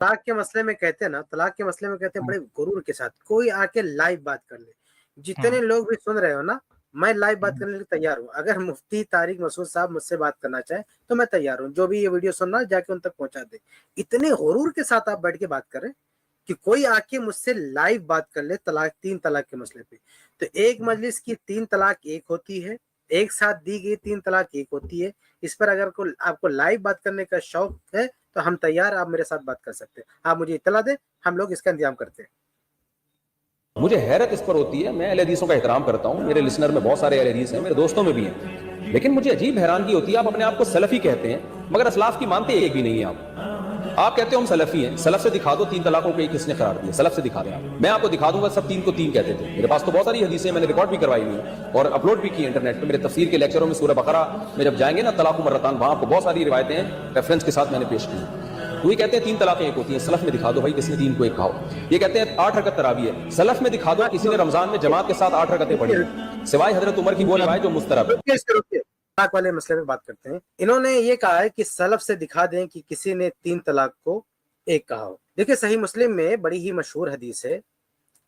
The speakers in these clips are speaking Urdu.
طلاق کے مسئلے میں کہتے ہیں نا، طلاق کے مسئلے میں کہتے ہیں بڑے غرور کے ساتھ کوئی آ کے لائیو بات کر لے. جتنے لوگ بھی سن رہے ہو نا، میں لائیو بات کرنے کے لیے تیار ہوں. اگر مفتی طارق مسعود صاحب مجھ سے بات کرنا چاہیں تو میں تیار ہوں. جو بھی یہ ویڈیو سن رہا ہے جا کے ان تک پہنچا دے. اتنے غرور کے ساتھ آپ بیٹھ کے بات کریں کہ کوئی آ کے مجھ سے لائیو بات کر لے تین طلاق کے مسئلے پہ. تو ایک مجلس کی 3 طلاق ایک ہوتی ہے، ایک ساتھ دی گئی 3 طلاق ایک ہوتی ہے. اس پر اگر آپ کو لائیو بات کرنے کا شوق ہے تو ہم تیار، آپ میرے ساتھ بات کر سکتے ہیں. آپ مجھے اطلاع دیں، ہم لوگ اس کا انتظام کرتے ہیں. مجھے حیرت اس پر ہوتی ہے. میں اہل حدیثوں کا احترام کرتا ہوں، میرے لسنر میں بہت سارے اہل حدیث ہیں، میرے دوستوں میں بھی ہیں، لیکن مجھے عجیب حیرانگی ہوتی ہے. آپ اپنے آپ کو سلفی کہتے ہیں مگر اسلاف کی مانتے ایک بھی نہیں ہیں. آپ کہتے ہو ہم سلفی ہیں. سلف سے دکھا دو 3 طلاقوں کو کس نے قرار دیا. سلف سے دکھا دیں آپ. میں آپ کو دکھا دوں گا سب 3 کو 3 کہتے تھے. میرے پاس تو بہت ساری حدیثیں میں نے ریکارڈ بھی کروائی ہوئی ہیں اور اپلوڈ بھی کی انٹرنیٹ پہ. میرے تفسیر کے لیکچروں میں سورہ بقرہ میں جب جائیں گے نا طلاق مرتان، وہاں آپ کو بہت ساری روایتیں ریفرنس کے ساتھ میں نے پیش کی. تو یہ کہتے ہیں 3 طلاقیں ایک ہوتی ہیں. سلف میں دکھا دو بھائی کس نے 3 کو ایک کہا ہو. یہ کہتے ہیں 8 رکعت تراویح ہے. سلف میں دکھا دو کسی نے رمضان میں جماعت کے ساتھ 8 رکعتیں پڑھی سوائے حضرت عمر کی وہ روایت جو مسترب ہے. طلاق والے مسئلے میں بات کرتے ہیں. انہوں نے یہ کہا ہے کہ سلف سے دکھا دیں کہ کسی نے 3 طلاق کو ایک کہا ہو. دیکھیں صحیح مسلم میں بڑی ہی مشہور حدیث ہے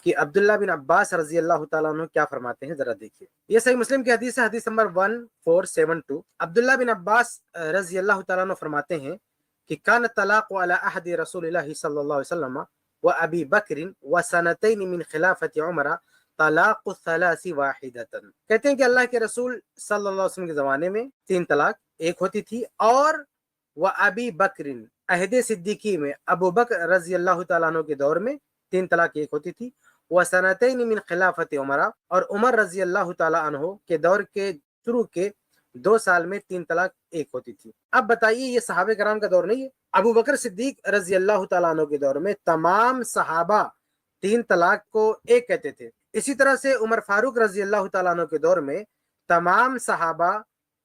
کہ عبداللہ بن عباس رضی اللہ تعالیٰ عنہ کیا فرماتے ہیں، ذرا دیکھیے. یہ صحیح مسلم کی حدیث ہے، حدیث نمبر 1472. عبداللہ بن عباس رضی اللہ تعالیٰ عنہ فرماتے ہیں کہ کان الطلاق علی عہد رسول اللہ صلی اللہ علیہ وسلم و ابی بکر و سنتین من خلافت عمر طلاق الثلاث واحدۃ. کہتے ہیں کہ اللہ کے رسول صلی اللہ علیہ وسلم کے زمانے میں 3 طلاق ایک ہوتی تھی، اور و ابی بکر عہد صدیقی میں ابو بکر رضی اللہ تعالیٰ عنہ کے دور میں 3 طلاق ایک ہوتی تھی. و سنتین من خلافت عمر، اور عمر رضی اللہ تعالیٰ عنہ کے دور کے شروع کے 2 سال میں 3 طلاق ایک ہوتی تھی. اب بتائیے یہ صحابہ کرام کا دور نہیں ہے؟ ابو بکر صدیق رضی اللہ تعالیٰ عنہ کے دور میں تمام صحابہ 3 طلاق کو ایک کہتے تھے. اسی طرح سے عمر فاروق رضی اللہ تعالیٰ عنہ کے دور میں تمام صحابہ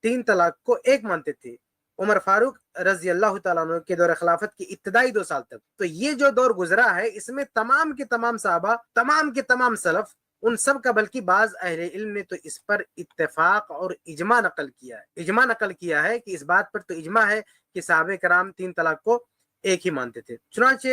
3 طلاق کو ایک مانتے تھے. عمر فاروق رضی اللہ تعالیٰ عنہ کے دور خلافت کی ابتدائی 2 سال تک. تو یہ جو دور گزرا ہے اس میں تمام کے تمام صحابہ، تمام کے تمام سلف، ان سب کا، بلکہ بعض اہل علم نے تو اس پر اتفاق اور اجماع نقل کیا ہے کہ اس بات پر تو اجماع ہے کہ صحابہ کرام 3 طلاق کو ایک ہی مانتے تھے. چنانچہ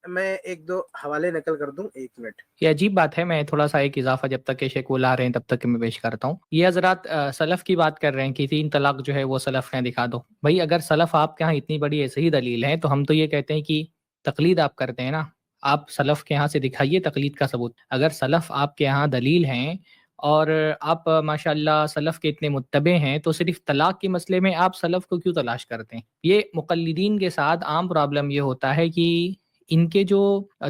میں 1-2 حوالے نقل کر دوں. 1 منٹ. یہ عجیب بات ہے. میں تھوڑا سا ایک اضافہ جب تک کہ شیخ وہ لا رہے ہیں تب تک کہ میں پیش کرتا ہوں. یہ حضرات سلف کی بات کر رہے ہیں کہ 3 طلاق جو ہے وہ سلف ہیں دکھا دو. بھائی اگر سلف آپ کے ہاں اتنی بڑی ایسی ہی دلیل ہے تو ہم تو یہ کہتے ہیں کہ تقلید آپ کرتے ہیں نا. آپ سلف کے ہاں سے دکھائیے تقلید کا ثبوت. اگر سلف آپ کے ہاں دلیل ہیں اور آپ ماشاءاللہ سلف کے اتنے متبع ہیں تو صرف طلاق کے مسئلے میں آپ سلف کو کیوں تلاش کرتے ہیں؟ یہ مقلدین کے ساتھ عام پرابلم یہ ہوتا ہے کہ ان کے جو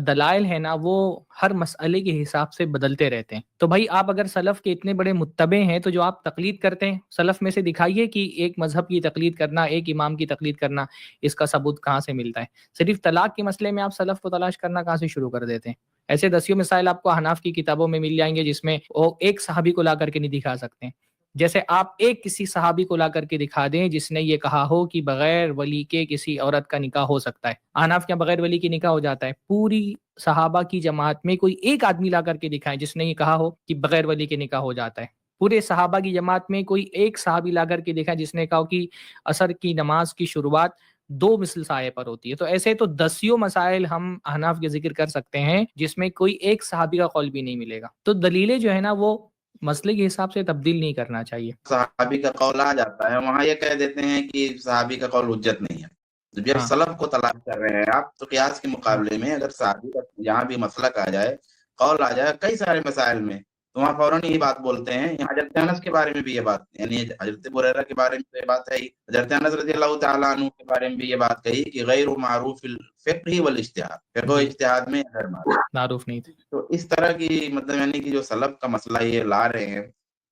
دلائل ہیں نا وہ ہر مسئلے کے حساب سے بدلتے رہتے ہیں. تو بھائی آپ اگر سلف کے اتنے بڑے متبع ہیں تو جو آپ تقلید کرتے ہیں سلف میں سے دکھائیے کہ ایک مذہب کی تقلید کرنا، ایک امام کی تقلید کرنا، اس کا ثبوت کہاں سے ملتا ہے؟ صرف طلاق کے مسئلے میں آپ سلف کو تلاش کرنا کہاں سے شروع کر دیتے ہیں؟ ایسے 10 مسائل آپ کو حناف کی کتابوں میں مل جائیں گے جس میں وہ ایک صحابی کو لا کر کے نہیں دکھا سکتے. جیسے آپ ایک کسی صحابی کو لا کر کے دکھا دیں جس نے یہ کہا ہو کہ بغیر ولی کے کسی عورت کا نکاح ہو سکتا ہے. احناف کے بغیر ولی کی نکاح ہو جاتا ہے. پوری صحابہ کی جماعت میں کوئی ایک آدمی لا کر کے دکھائے جس نے یہ کہا ہو کہ بغیر ولی کے نکاح ہو جاتا ہے. پورے صحابہ کی جماعت میں کوئی ایک صحابی لا کر کے دکھائے جس نے کہا کہ عصر کی نماز کی شروعات 2 مثل سائے پر ہوتی ہے. تو ایسے تو 10 مسائل ہم احناف کے ذکر کر سکتے ہیں جس میں کوئی ایک صحابی کا قول بھی نہیں ملے گا. تو دلیلیں جو ہے نا وہ مسئلے کے حساب سے تبدیل نہیں کرنا چاہیے. صحابی کا قول آ جاتا ہے وہاں یہ کہہ دیتے ہیں کہ صحابی کا قول حجت نہیں ہے. جب سلف کو تلاش کر رہے ہیں آپ تو قیاس کے مقابلے میں اگر صحابی کا یہاں بھی مسلک آ جائے، قول آ جائے کئی سارے مسائل میں، تو وہاں فوراً یہی بات بولتے ہیں. حضرت انس کے بارے میں بھی یہ بات، یعنی حضرت بریرہ کے بارے میں یہ بات ہے، حضرت انس رضی اللہ تعالیٰ عنہ کے بارے میں بھی یہ بات کہی کہ غیر معروف الفقہ والاجتہاد، فقہ و اجتہاد میں غیر معروف نہیں تھی. تو اس طرح کی مطلب یعنی کہ جو سلف کا مسئلہ یہ لا رہے ہیں،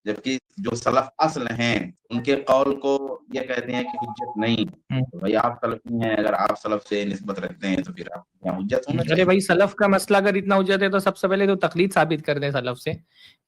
جبکہ جو سلف اصل ہیں ان کے قول کو یہ کہتے ہیں کہ حجت نہیں. بھائی آپ سلفی ہیں، اگر آپ سلف سے نسبت رکھتے ہیں تو پھر آپ کیا حجت ہونا چاہیے؟ ارے بھائی سلف کا مسئلہ اگر اتنا حجت ہے تو سب سے پہلے تو تقلید ثابت کر دیں سلف سے.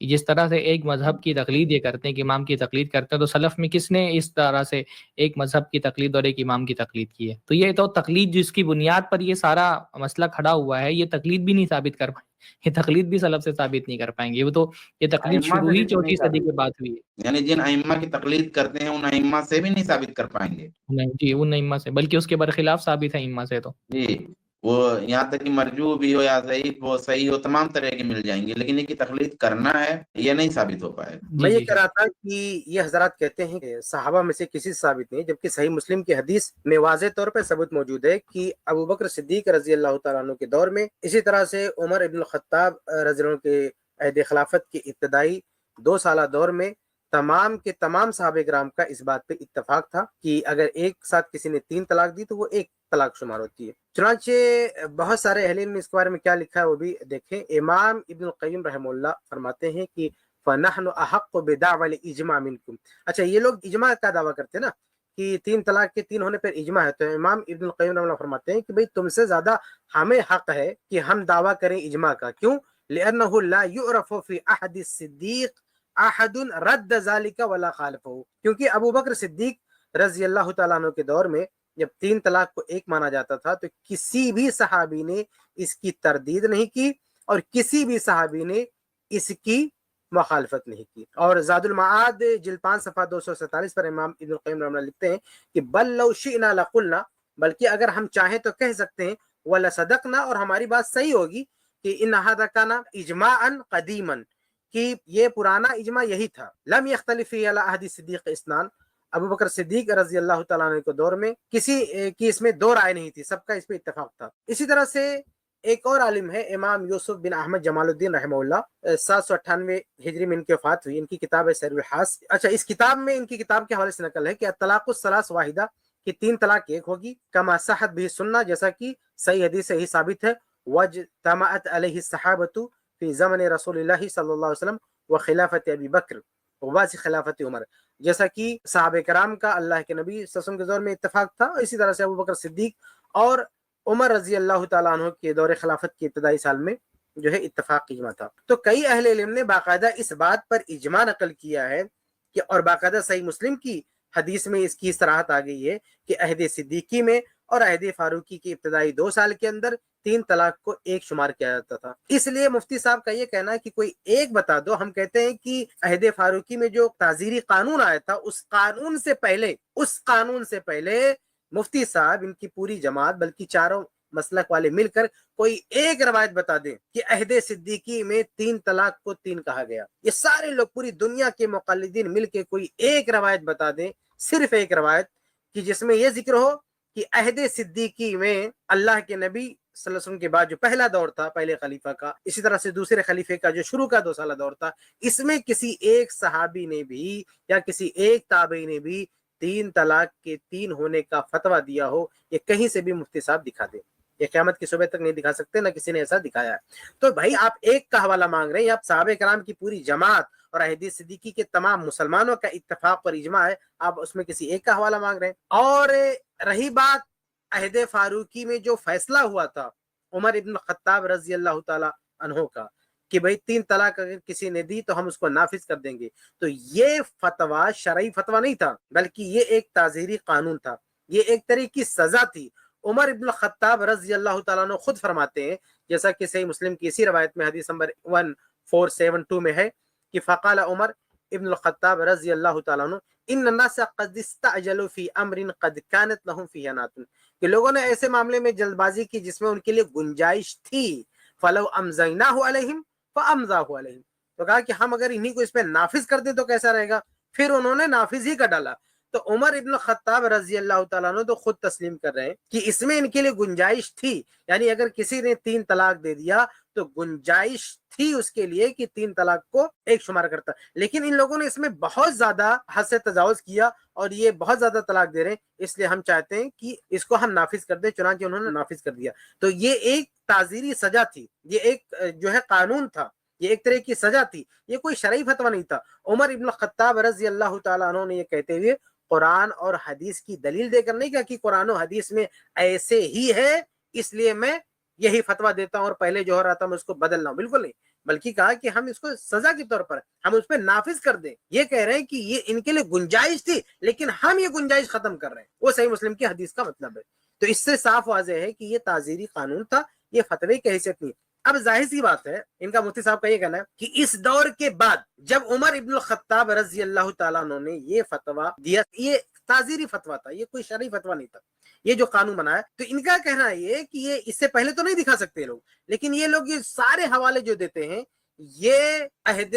جس طرح سے ایک مذہب کی تقلید یہ کرتے ہیں کہ امام کی تقلید کرتے ہیں، تو سلف میں کس نے اس طرح سے ایک مذہب کی تقلید اور ایک امام کی تقلید کی ہے؟ تو یہ تو تقلید جس کی بنیاد پر یہ سارا مسئلہ کھڑا ہوا ہے، یہ تقلید بھی نہیں ثابت کر پائیں، یہ تقلید بھی سلف سے ثابت نہیں کر پائیں گے. وہ تو یہ تقلید شروع ہی 4 صدی کے بعد ہوئی ہے. یعنی جن ائمہ کی تقلید کرتے ہیں ان ائمہ سے بھی نہیں ثابت کر پائیں گے. نہیں جی، ان ائمہ سے، بلکہ اس کے برخلاف ثابت ہے ائمہ سے. تو جی وہ یہاں تک کہ مرجو بھی ہو یا ضعیف ہو صحیح ہو تمام طرح کی مل جائیں گی، لیکن یہ کہ تقلید کرنا ہے یہ نہیں ثابت ہو پائے گا۔ میں یہ جی کہہ رہا تھا کہ یہ حضرات کہتے ہیں کہ صحابہ میں سے کسی سے ثابت نہیں، جبکہ صحیح مسلم کی حدیث میں واضح طور پہ ثبوت موجود ہے کہ ابو بکر صدیق رضی اللہ تعالیٰ عنہ کے دور میں، اسی طرح سے عمر ابن الخطاب رضی اللہ عنہ کے عہد خلافت کے ابتدائی 2 سالہ دور میں تمام کے تمام صحابہ کرام کا اس بات پہ اتفاق تھا کہ اگر ایک ساتھ کسی نے 3 طلاق دی تو وہ 1 طلاق شمار ہوتی ہے۔ چنانچہ بہت سارے اہل علم نے اس کے بارے میں کیا لکھا ہے وہ بھی دیکھیں۔ امام ابن القیم رحمہ اللہ فرماتے ہیں کہ فَنَحْنُ أَحَقُّ بِدَعْوَى الْإِجْمَاعِ مِنْكُمْ۔ اچھا یہ لوگ اجماع کا دعویٰ کرتے ہیں نا کہ 3 طلاق کے 3 ہونے پر اجماع ہے، تو امام ابن القیم رحمہ اللہ فرماتے ہیں کہ بھئی تم سے زیادہ ہمیں حق ہے کہ ہم دعویٰ کریں اجماع کا۔ کیوں؟ لِأَنَّهُ لَا يُعْرَفُ فِي أَحَدِ الصِّدِّيقِ أَحَدٌ رَدَّ ذَلِكَ وَلَا خَالَفَهُ، کیونکہ ابو بکر صدیق رضی اللہ تعالیٰ عنہ کے دور میں جب 3 طلاق کو 1 مانا جاتا تھا تو کسی بھی صحابی نے اس کی تردید نہیں کی اور کسی بھی صحابی نے اس کی مخالفت نہیں کی۔ اور زاد المعاد جلد 5 صفحہ 247 پر امام ابن القیم رحمہ اللہ لکھتے ہیں کہ بل لو شئنا لقلنا، بلکہ اگر ہم چاہیں تو کہہ سکتے ہیں ولصدقنا، اور ہماری بات صحیح ہوگی کہ ان ھذا کان اجماعا قدیما، کہ یہ پرانا اجماع یہی تھا۔ لم یختلف فی علی عہد صدیق اثنان، ابو بکر صدیق رضی اللہ تعالیٰ عنہ کے دور میں کسی کی اس میں 2 رائے نہیں تھی، سب کا اس پہ اتفاق تھا۔ اسی طرح سے ایک اور عالم ہے امام یوسف بن احمد جمال الدین رحمہ اللہ، 798 ہجری میں ان کی وفات ہوئی۔ ان کی کتاب ہے سیر الحاس۔ اچھا اس کتاب میں ان کی کتاب کے حوالے سے نقل ہے کہ الطلاق الثلاث واحدہ، کہ 3 طلاق 1 ہوگی، کما صحت بھی سنہ، جیسا کہ صحیح حدیث سے ہی ثابت ہے، واجتمعت علیہ الصحابۃ فی زمن رسول اللہ صلی اللہ علیہ وسلم وخلافت ابی بکر وبعد خلافت عمر، جیسا کہ صحابہ کرام کا اللہ کے نبی صلی اللہ علیہ وسلم کے دور میں اتفاق تھا، اسی طرح سے ابو بکر صدیق اور عمر رضی اللہ تعالیٰ عنہ کے دور خلافت کے ابتدائی سال میں جو ہے اتفاق اجماع تھا۔ تو کئی اہل علم نے باقاعدہ اس بات پر اجماع نقل کیا ہے کہ، اور باقاعدہ صحیح مسلم کی حدیث میں اس کی صراحت آ گئی ہے کہ عہد صدیقی میں اور عہد فاروقی کے ابتدائی 2 سال کے اندر 3 طلاق کو 1 شمار کیا جاتا تھا۔ اس لیے مفتی صاحب کا یہ کہنا ہے کہ کوئی ایک بتا دو، ہم کہتے ہیں کہ عہد فاروقی میں جو تعزیری قانون آیا تھا اس قانون سے پہلے مفتی صاحب، ان کی پوری جماعت بلکہ چاروں مسلک والے مل کر کوئی ایک روایت بتا دیں کہ عہد صدیقی میں 3 طلاق کو 3 کہا گیا۔ یہ سارے لوگ پوری دنیا کے مقلدین مل کے کوئی ایک روایت بتا دیں، صرف ایک روایت، کہ جس میں یہ ذکر ہو کہ عہد صدیقی میں اللہ کے نبی صلی اللہ علیہ وسلم کے بعد جو پہلا دور تھا پہلے خلیفہ کا، اسی طرح سے دوسرے خلیفے کا جو شروع کا 2 سالہ دور تھا، اس میں کسی ایک صحابی نے بھی یا کسی ایک تابعی نے بھی 3 طلاق کے 3 ہونے کا فتویٰ دیا ہو، یہ کہیں سے بھی مفتی صاحب دکھا دیں۔ یہ قیامت کی صبح تک نہیں دکھا سکتے، نہ کسی نے ایسا دکھایا ہے۔ تو بھائی آپ ایک کا حوالہ مانگ رہے ہیں، آپ صحابہ کرام کی پوری جماعت اور عہد صدیقی کے تمام مسلمانوں کا اتفاق پر اجماع ہے، آپ اس میں کسی ایک کا حوالہ مانگ رہے ہیں۔ اور رہی بات عہد فاروقی میں جو فیصلہ ہوا تھا عمر ابن الخطاب رضی اللہ تعالی عنہ کا کہ بھئی 3 طلاق اگر کسی نے دی تو ہم اس کو نافذ کر دیں گے، تو یہ فتویٰ شرعی فتویٰ نہیں تھا، بلکہ یہ ایک تعزیری قانون تھا، یہ ایک طرح کی سزا تھی۔ عمر ابن الخطاب رضی اللہ تعالیٰ عنہ خود فرماتے ہیں، جیسا کہ صحیح مسلم کی اسی روایت میں حدیث نمبر 1472 میں ہے کہ فقال عمر ابن الخطاب رضی اللہ تعالیٰ عنہ ان الناس قد استعجلوا فی امر قد كانت لهم فیہ نات، کہ لوگوں نے ایسے معاملے میں جلد بازی کی جس میں ان کے لیے گنجائش تھی، فلو امضیناہ علیہم فامضاہ علیہم، تو کہا کہ ہم اگر انہی کو اس پہ نافذ کر دیں تو کیسا رہے گا، پھر انہوں نے نافذ ہی کر ڈالا۔ تو عمر ابن الخطاب رضی اللہ تعالیٰ عنہ تو خود تسلیم کر رہے ہیں کہ اس میں ان کے لیے گنجائش تھی، یعنی اگر کسی نے 3 طلاق دے دیا تو گنجائش تھی اس کے لیے کہ 3 طلاق کو 1 شمار کرتا، لیکن ان لوگوں نے اس میں بہت زیادہ حد سے تجاوز کیا اور یہ بہت زیادہ طلاق دے رہے ہیں، اس لیے ہم چاہتے ہیں کہ اس کو ہم نافذ کر دیں، چنانچہ انہوں نے نافذ کر دیا۔ تو یہ ایک تعزیری سزا تھی، یہ ایک جو ہے قانون تھا، یہ ایک طرح کی سزا تھی، یہ کوئی شرعی فتویٰ نہیں تھا۔ عمر ابن الخطاب رضی اللہ تعالیٰ عنہ نے یہ کہتے ہوئے قرآن اور حدیث کی دلیل دے کر نہیں کہا کہ قرآن و حدیث میں ایسے ہی ہے اس لیے میں یہی فتویٰ دیتا ہوں اور پہلے جو ہو رہا تھا میں اس کو بدلنا ہوں، بالکل نہیں، بلکہ کہا کہ ہم اس کو سزا کے طور پر ہم اس پہ نافذ کر دیں۔ یہ کہہ رہے ہیں کہ یہ ان کے لیے گنجائش تھی لیکن ہم یہ گنجائش ختم کر رہے ہیں، وہ صحیح مسلم کی حدیث کا مطلب ہے۔ تو اس سے صاف واضح ہے کہ یہ تعزیری قانون تھا، یہ فتوی کی حیثیت نہیں۔ اب ظاہر سی بات ہے، ان کا مفتی صاحب کا یہ کہنا ہے کہ اس دور کے بعد جب عمر ابن الخطاب رضی اللہ تعالیٰ عنہ نے یہ فتویٰ دیا، یہ تعزیری فتویٰ تھا، یہ کوئی شرعی فتویٰ نہیں تھا، یہ جو قانون بنا ہے، تو ان کا کہنا یہ کہ یہ اس سے پہلے تو نہیں دکھا سکتے لوگ، لیکن یہ لوگ یہ سارے حوالے جو دیتے ہیں یہ عہد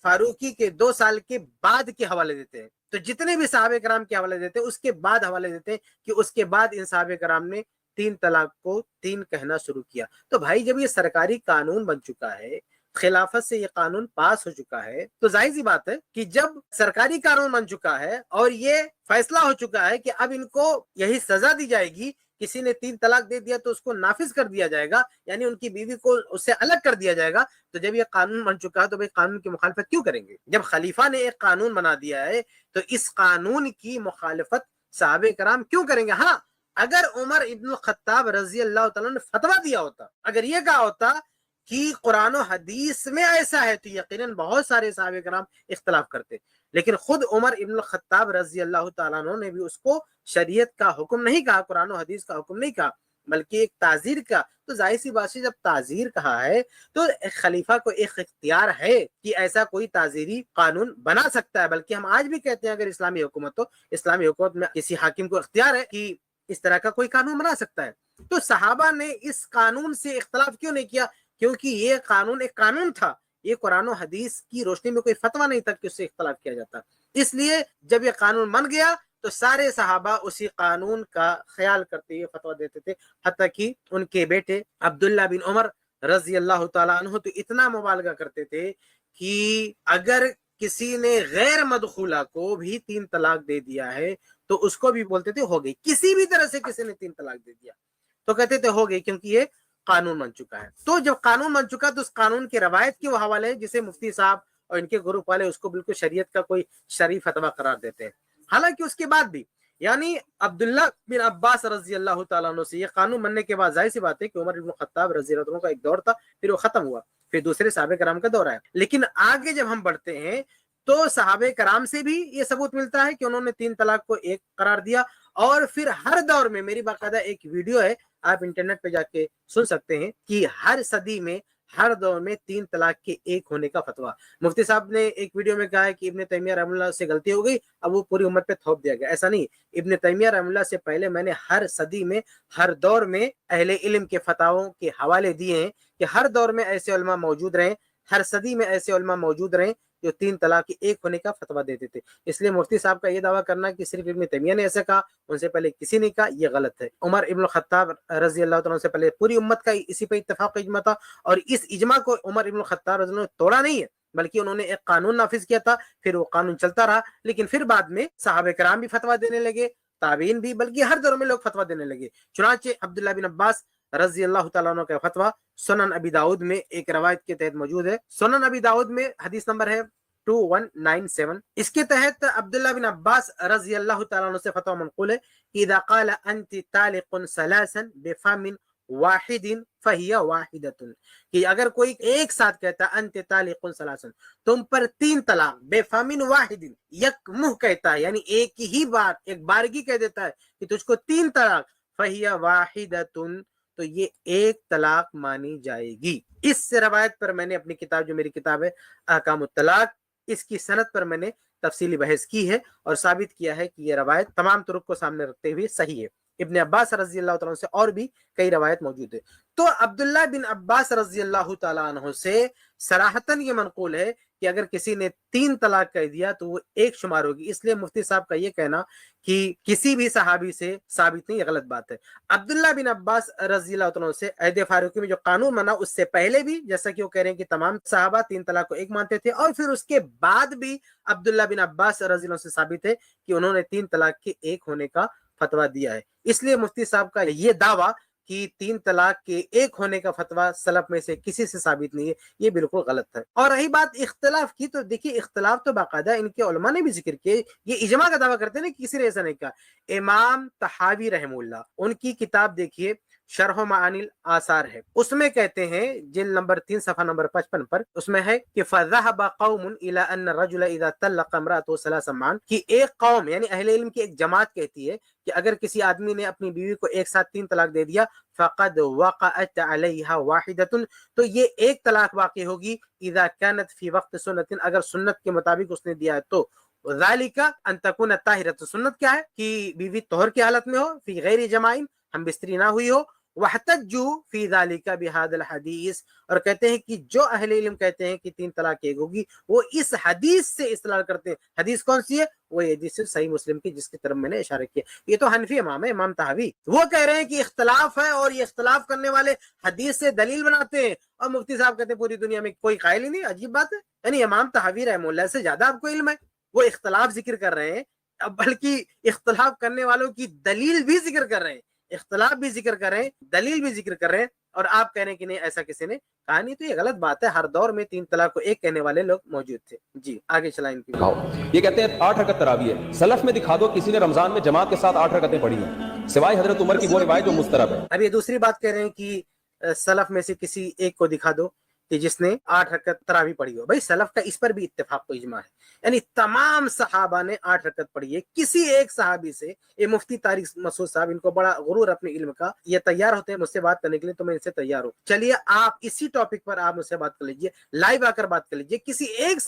فاروقی کے 2 سال کے بعد کے حوالے دیتے ہیں. تو جتنے بھی صحابہ کرام کے حوالے دیتے ہیں اس کے بعد حوالے دیتے ہیں کہ اس کے بعد ان صحابہ کرام نے 3 طلاق کو 3 کہنا شروع کیا. تو بھائی جب یہ سرکاری قانون بن چکا ہے، خلافت سے یہ قانون پاس ہو چکا ہے، تو ظاہر سی بات ہے کہ جب سرکاری قانون بن چکا ہے اور یہ فیصلہ ہو چکا ہے کہ اب ان کو یہی سزا دی جائے گی، کسی نے 3 طلاق دے دیا تو اس کو نافذ کر دیا جائے گا، یعنی ان کی بیوی کو اس سے الگ کر دیا جائے گا. تو جب یہ قانون بن چکا ہے تو بھائی قانون کی مخالفت کیوں کریں گے؟ جب خلیفہ نے ایک قانون بنا دیا ہے تو اس قانون کی مخالفت صحابہ کرام کیوں کریں گے؟ ہاں، اگر عمر ابن الخطاب رضی اللہ تعالیٰ نے فتویٰ دیا ہوتا، اگر یہ کہا ہوتا کہ قرآن و حدیث میں ایسا ہے، تو یقیناً بہت سارے صحابہ کرام اختلاف کرتے، لیکن خود عمر ابن الخطاب رضی اللہ تعالیٰ عنہ نے بھی اس کو شریعت کا حکم نہیں کہا، قرآن و حدیث کا حکم نہیں کہا، بلکہ ایک تعزیر کا. تو ظاہر سی بات ہے جب تعزیر کہا ہے تو خلیفہ کو ایک اختیار ہے کہ ایسا کوئی تعزیری قانون بنا سکتا ہے. بلکہ ہم آج بھی کہتے ہیں اگر اسلامی حکومت ہو، اسلامی حکومت میں کسی حاکم کو اختیار ہے کہ اس طرح کا کوئی قانون بنا سکتا ہے. تو صحابہ نے اس قانون سے اختلاف کیوں نہیں کیا؟ کیونکہ یہ قانون ایک قانون تھا، یہ قرآن و حدیث کی روشنی میں کوئی فتویٰ نہیں تھا کہ اس سے اختلاف کیا جاتا. اس لیے جب یہ قانون بن گیا تو سارے صحابہ اسی قانون کا خیال کرتے ہوئے فتویٰ دیتے تھے، حتیٰ کہ ان کے بیٹے عبداللہ بن عمر رضی اللہ تعالیٰ عنہ تو اتنا مبالغہ کرتے تھے کہ اگر کسی نے غیر مدخولہ کو بھی 3 طلاق دے دیا ہے تو اس کو بھی بولتے تھے ہو گئی. کسی بھی طرح سے کسی نے 3 طلاق دے دیا تو کہتے تھے ہو گئی، کیونکہ یہ قانون بن چکا ہے. تو جب قانون بن چکا تو اس قانون کی روایت کے وہ حوالے جسے مفتی صاحب اور ان کے گروپ والے اس کو بالکل شریعت کا کوئی شرعی فتویٰ قرار دیتے ہیں. حالانکہ اس کے بعد بھی یعنی عبداللہ بن عباس رضی اللہ تعالیٰ عنہ سے یہ قانون بننے کے بعد ظاہر سی بات ہے کہ عمر بن خطاب رضی اللہ عنہ کا ایک دور تھا، پھر وہ ختم ہوا، پھر دوسرے صحابہ کرام کا دور آیا. لیکن آگے جب ہم بڑھتے ہیں تو صحابہ کرام سے بھی یہ ثبوت ملتا ہے کہ انہوں نے 3 طلاق کو 1 قرار دیا. اور پھر ہر دور میں میری باقاعدہ ایک ویڈیو ہے، آپ انٹرنیٹ پہ جا کے سن سکتے ہیں کہ ہر صدی میں ہر دور میں 3 طلاق کے 1 ہونے کا فتویٰ. مفتی صاحب نے ایک ویڈیو میں کہا ہے کہ ابن تیمیہ رحمہ اللہ سے غلطی ہو گئی، اب وہ پوری امت پہ تھوپ دیا گیا. ایسا نہیں، ابن تیمیہ رحمہ اللہ سے پہلے میں نے ہر صدی میں ہر دور میں اہل علم کے فتاووں کے حوالے دیے ہیں کہ ہر دور میں ایسے علماء موجود رہیں، ہر صدی میں ایسے علماء موجود رہیں جو 3 طلاق کے 1 ہونے کا فتویٰ دیتے تھے. اس لیے مفتی صاحب کا یہ دعویٰ کرنا کہ صرف ابن تیمیہ نے ایسا کہا، ان سے پہلے کسی نے کہا، یہ غلط ہے. عمر ابن الخطاب رضی اللہ تعالیٰ عنہ سے پہلے پوری امت کا اسی پہ اتفاق اجماع تھا، اور اس اجماع کو عمر ابن الخطاب رضی اللہ عنہ نے توڑا نہیں ہے، بلکہ انہوں نے ایک قانون نافذ کیا تھا، پھر وہ قانون چلتا رہا. لیکن پھر بعد میں صحابہ کرام بھی فتویٰ دینے لگے، تابعین بھی، بلکہ ہر دور میں لوگ فتویٰ دینے لگے. چنانچہ عبداللہ بن عباس رضی اللہ تعالیٰ عنہ کا فتویٰ سنن ابی داؤد میں ایک روایت کے تحت موجود ہے. سنن ابی داؤد میں حدیث نمبر ہے 2197. اس کے تحت عبداللہ بن عباس رضی اللہ تعالیٰ عنہ سے فتویٰ منقول ہے کہ اذا قال انت طالق ثلاثا بفم واحد فہی واحدۃ، کہ اگر کوئی ایک ساتھ کہتا انت طالق ثلاثا، تم پر 3 طلاق، بفم واحد، یک منہ کہتا ہے، یعنی ایک ہی بار، ایک بارگی کہہ دیتا ہے کہ تجھ کو 3 طلاق، فہی واحدۃ، تو یہ 1 طلاق مانی جائے گی. اس روایت پر میں نے اپنی کتاب، جو میری کتاب ہے احکام الطلاق، اس کی سند پر میں نے تفصیلی بحث کی ہے اور ثابت کیا ہے کہ یہ روایت تمام طرق کو سامنے رکھتے ہوئے صحیح ہے. ابن عباس رضی اللہ تعالیٰ عنہ سے اور بھی کئی روایت موجود ہے. تو عبداللہ بن عباس رضی اللہ تعالیٰ عنہ سے صراحتاً یہ منقول ہے کہ اگر کسی نے 3 طلاق کہہ دیا تو وہ 1 شمار ہوگی. اس لیے مفتی صاحب کا یہ کہنا کہ کسی بھی صحابی سے ثابت نہیں، یہ غلط بات ہے. عبداللہ بن عباس رضی اللہ عنہ سے عہد فاروقی میں جو قانون بنا اس سے پہلے بھی، جیسا کہ وہ کہہ رہے ہیں کہ تمام صحابہ 3 طلاق کو 1 مانتے تھے، اور پھر اس کے بعد بھی عبداللہ بن عباس رضی اللہ عنہ سے ثابت ہے کہ انہوں نے 3 طلاق کے 1 ہونے کا فتویٰ دیا ہے. اس لیے مفتی صاحب کا یہ دعویٰ کہ 3 طلاق کے 1 ہونے کا فتویٰ سلف میں سے کسی سے ثابت نہیں ہے، یہ بالکل غلط ہے. اور رہی بات اختلاف کی، تو دیکھیے اختلاف تو باقاعدہ ان کے علماء نے بھی ذکر کیے، یہ اجماع کا دعویٰ کرتے ہیں کہ کسی نے ایسا نہیں کہا. امام طحاوی رحمہ اللہ، ان کی کتاب دیکھیے شرح معانی الاثار ہے، اس میں کہتے ہیں جلد نمبر 3 صفحہ نمبر 55 پر، اس میں ہے کہ فَذَهَبَ قَوْمٌ إِلَىٰ أَنَّ الرَّجُلَ إِذَا طَلَّقَ امْرَأَتَهُ ثَلَاثًا مَعًا، کہ ایک قوم یعنی اہل علم کی ایک جماعت کہتی ہے کہ اگر کسی آدمی نے اپنی بیوی کو ایک ساتھ 3 طلاق دے دیا، فَقَدْ وَقَعَتْ عَلَيْهَا وَاحِدَةٌ، تو یہ 1 طلاق واقع ہوگی، إِذَا كَانَتْ فِي وَقْتِ سُنَّةٍ، اگر سنت کے مطابق اس نے دیا ہے تو، ذالک ان تکون طاہرۃ، سنت کیا ہے کہ بیوی طہر کی حالت میں ہو، فی غیر جماعین، ہم بستری نہ ہوئی ہو، واحتجوا فی ذالک بہذا الحدیث، اور کہتے ہیں کہ جو اہل علم کہتے ہیں کہ 3 طلاق ایک ہوگی وہ اس حدیث سے استدلال کرتے ہیں۔ حدیث کون سی ہے؟ وہ حدیث صحیح مسلم کی جس کی طرف میں نے اشارہ کیا۔ یہ تو حنفی امام ہے، امام طحاوی، وہ کہہ رہے ہیں کہ اختلاف ہے اور یہ اختلاف کرنے والے حدیث سے دلیل بناتے ہیں، اور مفتی صاحب کہتے ہیں پوری دنیا میں کوئی قائل ہی نہیں۔ عجیب بات ہے، یعنی امام طحاوی رحمہ اللہ سے زیادہ آپ کو علم ہے، وہ اختلاف ذکر کر رہے ہیں، بلکہ اختلاف کرنے والوں کی دلیل بھی ذکر کر رہے ہیں، اختلاف بھی ذکر کر رہے ہیں، دلیل بھی ذکر کر رہے ہیں، اور آپ کہہ رہے ہیں کہ نہیں ایسا کسی نے کہا نہیں۔ تو یہ غلط بات ہے، ہر دور میں 3 طلاق کو ایک کہنے والے لوگ موجود تھے۔ جی آگے چلائیں ان کی۔ یہ کہتے ہیں 8 رکعت تراویح ہے، سلف میں دکھا دو کسی نے رمضان میں جماعت کے ساتھ 8 رکعتیں پڑھی ہیں، سوائے حضرت عمر کی وہ روایت جو مسترب ہے۔ اب یہ دوسری بات کہہ رہے ہیں کہ سلف میں سے کسی ایک کو دکھا دو کہ جس نے 8 رکعت تراویح پڑھی ہو۔ بھائی سلف کا اس پر بھی اتفاق و اجماع ہے، یعنی تمام صحابہ نے 8 رکعت پڑھی ہے۔ کسی ایک صحابی سے، یہ مفتی طارق مسعود صاحب، ان کو بڑا غرور اپنے علم کا، یہ تیار ہوتے ہیں مجھ سے بات کرنے کے لیے تو میں ان سے تیار ہوں، چلیے آپ اسی ٹاپک پر آپ مجھ سے بات کر لیجئے، لائیو آ کر بات کر لیجئے، کسی ایک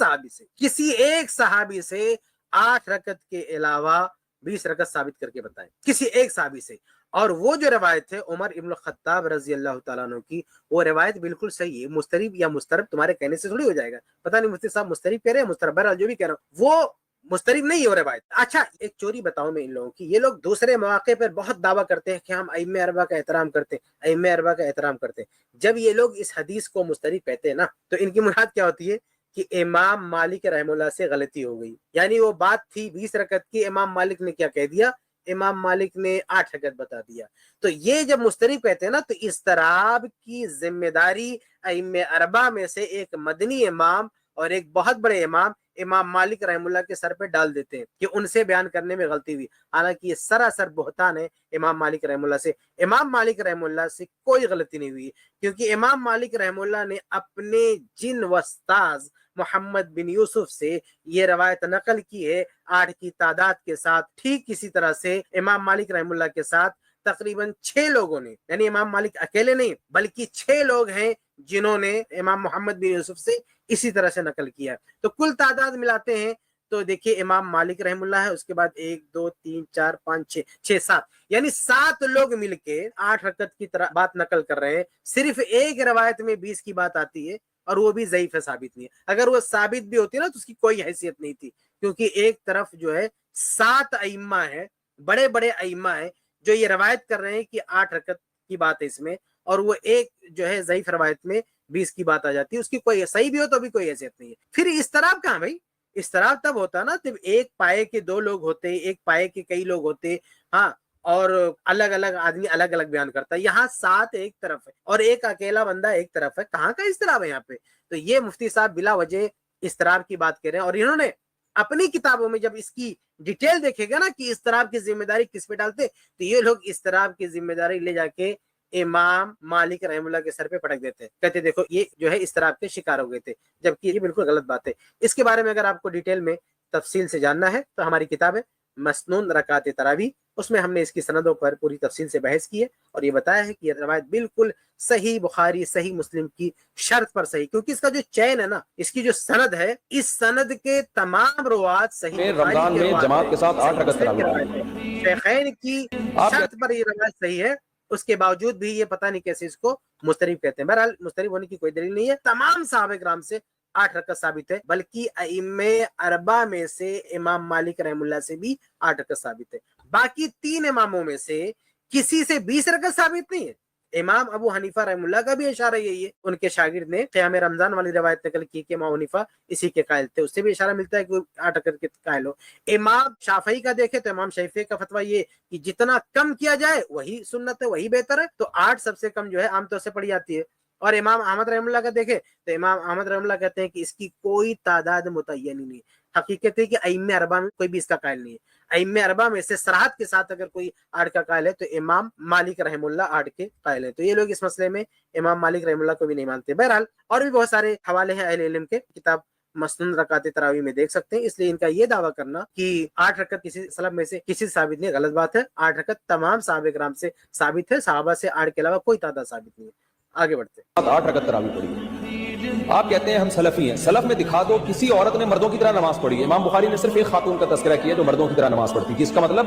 صحابی سے 8 رکعت کے علاوہ 20 رکعت ثابت کر کے بتائیں، کسی ایک صحابی سے۔ اور وہ جو روایت ہے عمر ابن الخطاب رضی اللہ تعالیٰ عنہ کی، وہ روایت بالکل صحیح ہے۔ مسترب یا مسترب تمہارے کہنے سے تھوڑی ہو جائے گا، پتہ نہیں مفتی صاحب مسترب کہہ رہے ہیں مسترب، بہرحال جو بھی کہہ رہا ہوں وہ مسترب نہیں ہے وہ روایت۔ اچھا ایک چوری بتاؤں میں ان لوگوں کی، یہ لوگ دوسرے مواقع پر بہت دعویٰ کرتے ہیں کہ ہم ائمہ اربعہ کا احترام کرتے ہیں، ائمہ اربعہ کا احترام کرتے ہیں۔ جب یہ لوگ اس حدیث کو مسترب کہتے ہیں نا تو ان کی مراد کیا ہوتی ہے کہ امام مالک رحمہ اللہ سے غلطی ہو گئی، یعنی وہ بات تھی 20 رکعت کی، امام مالک نے کیا کہہ دیا، امام مالک نے 8 رکعت بتا دیا۔ تو یہ جب مسترب کہتے ہیں نا تو اضطراب کی ذمہ داری ائمہ اربعہ میں سے ایک مدنی امام اور ایک بہت بڑے امام امام مالک رحمہ اللہ کے سر پہ ڈال دیتے ہیں کہ ان سے بیان کرنے میں غلطی ہوئی، حالانکہ یہ سراسر بہتان ہے امام مالک رحمہ اللہ سے۔ امام مالک رحمہ اللہ سے کوئی غلطی نہیں ہوئی، کیونکہ امام مالک رحمہ اللہ نے اپنے جن وستاذ محمد بن یوسف سے یہ روایت نقل کی ہے 8 کی تعداد کے ساتھ، ٹھیک اسی طرح سے امام مالک رحمہ اللہ کے ساتھ تقریباً 6 لوگوں نے، یعنی امام مالک اکیلے نہیں بلکہ 6 لوگ ہیں جنہوں نے امام محمد بن یوسف سے اسی طرح سے نقل کیا۔ تو کل تعداد ملاتے ہیں تو دیکھیے امام مالک رحمہ اللہ ہے، اس کے بعد 1 2 3 4 5 6 7، یعنی 7 لوگ مل کے 8 رکعت کی طرح بات نقل کر رہے ہیں۔ صرف ایک روایت میں 20 کی بات آتی ہے اور وہ بھی ضعیف ہے، ثابت نہیں ہے۔ اگر وہ ثابت بھی ہوتی نا تو اس کی کوئی حیثیت نہیں تھی، کیونکہ ایک طرف جو ہے 7 ائمہ ہیں، بڑے بڑے ائمہ ہیں جو یہ روایت کر رہے ہیں کہ 8 رکعت کی بات ہے اس میں، اور وہ ایک جو ہے ضعیف روایت میں 20 کی بات آ جاتی ہے، اس کی کوئی صحیح بھی ہو تو بھی کوئی حیثیت نہیں ہے۔ پھر اضطراب کہاں بھائی؟ اضطراب تب ہوتا نا جب ایک پائے کے 2 لوگ ہوتے، ایک پائے کے کئی لوگ ہوتے، ہاں، اور الگ الگ آدمی الگ الگ بیان کرتا ہے۔ یہاں 7 ایک طرف ہے اور ایک اکیلا بندہ ایک طرف ہے، کہاں کا اضطراب ہے یہاں پہ؟ تو یہ مفتی صاحب بلا وجہ اضطراب کی بات کر رہے ہیں، اور انہوں نے اپنی کتابوں میں جب اس کی ڈیٹیل دیکھے گا نا کہ اضطراب کی ذمہ داری کس پہ ڈالتے، تو یہ لوگ اضطراب کی ذمہ داری لے جا کے امام مالک رحمہ اللہ کے سر پہ پٹک دیتے ہیں، کہتے دیکھو یہ جو ہے اضطراب کے شکار ہو گئے تھے، جبکہ یہ بالکل غلط بات ہے۔ اس کے بارے میں اگر آپ کو ڈیٹیل میں تفصیل سے جاننا ہے تو ہماری کتاب ہے مسنون رکعات تراویح، اس میں ہم نے اس کی سندوں پر پوری تفصیل سے بحث کی ہے اور یہ بتایا ہے کہ یہ روایت بالکل صحیح بخاری صحیح مسلم کی شرط پر صحیح، کیونکہ اس کا جو چین ہے نا، اس کی جو سند ہے، اس سند کے تمام روات صحیح بخاری رمضان میں جماعت کے ساتھ 8 رکعت تراویح، شیخین کی شرط پر یہ روایت صحیح ہے، اس کے باوجود بھی یہ پتہ نہیں کیسے اس کو مسترب کہتے ہیں۔ بہرحال مسترب ہونے کی کوئی دلیل نہیں ہے، تمام صحابہ کرام سے 8 رکعت ثابت ہے، بلکہ ائمہ اربعہ میں سے امام مالک رحمہ اللہ سے بھی 8 رکعت ثابت ہے۔ باقی 3 اماموں میں سے کسی سے 20 رکعت ثابت نہیں ہے۔ امام ابو حنیفہ رحمہ اللہ کا بھی اشارہ یہی ہے، ان کے شاگرد نے قیام رمضان والی روایت نقل کی کہ امام حنیفہ اسی کے قائل تھے، اس سے بھی اشارہ ملتا ہے کہ وہ 8 رکعت کے قائل ہو۔ امام شافعی کا دیکھے تو امام شافعی کا فتویٰ یہ کہ جتنا کم کیا جائے وہی سنت ہے، وہی بہتر ہے، تو 8 سب سے کم جو ہے عام طور سے پڑھی جاتی ہے۔ اور امام احمد رحمہ اللہ کا دیکھے تو امام احمد رحمہ اللہ کہتے ہیں کہ اس کی کوئی تعداد متعین ہی نہیں ہے۔ حقیقت ہے کہ ائمہ اربعہ میں کوئی بھی اس کا قائل نہیں ہے، ائمہ اربعہ میں سے صراحت کے ساتھ اگر کوئی 8 کا قائل ہے تو امام مالک رحمہ اللہ 8 کے قائل ہیں، تو یہ لوگ اس مسئلے میں امام مالک رحمہ اللہ کو بھی نہیں مانتے۔ بہرحال اور بھی بہت سارے حوالے ہیں اہل علم کے، کتاب مسنون رکعات تراویح میں دیکھ سکتے ہیں۔ اس لیے ان کا یہ دعویٰ کرنا کہ 8 رکعت کسی سلف میں سے کسی سے ثابت نہیں، غلط بات ہے۔ 8 رکعت تمام صحابہ کرام سے ثابت ہے، صحابہ سے 8 کے علاوہ کوئی تعداد ثابت نہیں ہے۔ آگے بڑھتے ہیں۔ 8 رکعت تراویح پڑھی ہے، آپ کہتے ہیں ہم سلفی ہیں، سلف میں دکھا دو کسی عورت نے مردوں کی طرح نماز پڑھی ہے۔ امام بخاری نے صرف ایک خاتون کا تذکرہ کیا جو مردوں کی طرح نماز پڑھتی تھی، اس کا مطلب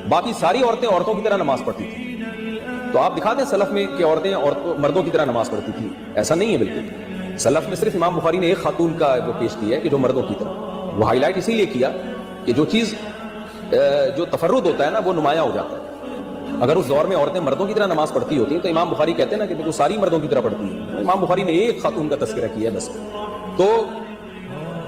باقی ساری عورتیں عورتوں کی طرح نماز پڑھتی تھی۔ تو آپ دکھا دیں سلف میں کہ عورتیں مردوں کی طرح نماز پڑھتی تھی، ایسا نہیں ہے بالکل۔ سلف میں صرف امام بخاری نے ایک خاتون کا وہ پیش کیا ہے کہ جو مردوں کی طرح، وہ ہائی لائٹ اسی لیے کیا کہ جو چیز جو تفرد ہوتا ہے نا وہ نمایاں ہو جاتا ہے۔ اگر اس دور میں عورتیں مردوں کی طرح نماز پڑھتی ہوتی ہیں تو امام بخاری کہتے ہیں نا کہ وہ ساری مردوں کی طرح پڑھتی ہیں، امام بخاری نے ایک خاتون کا تذکرہ کیا ہے بس۔ تو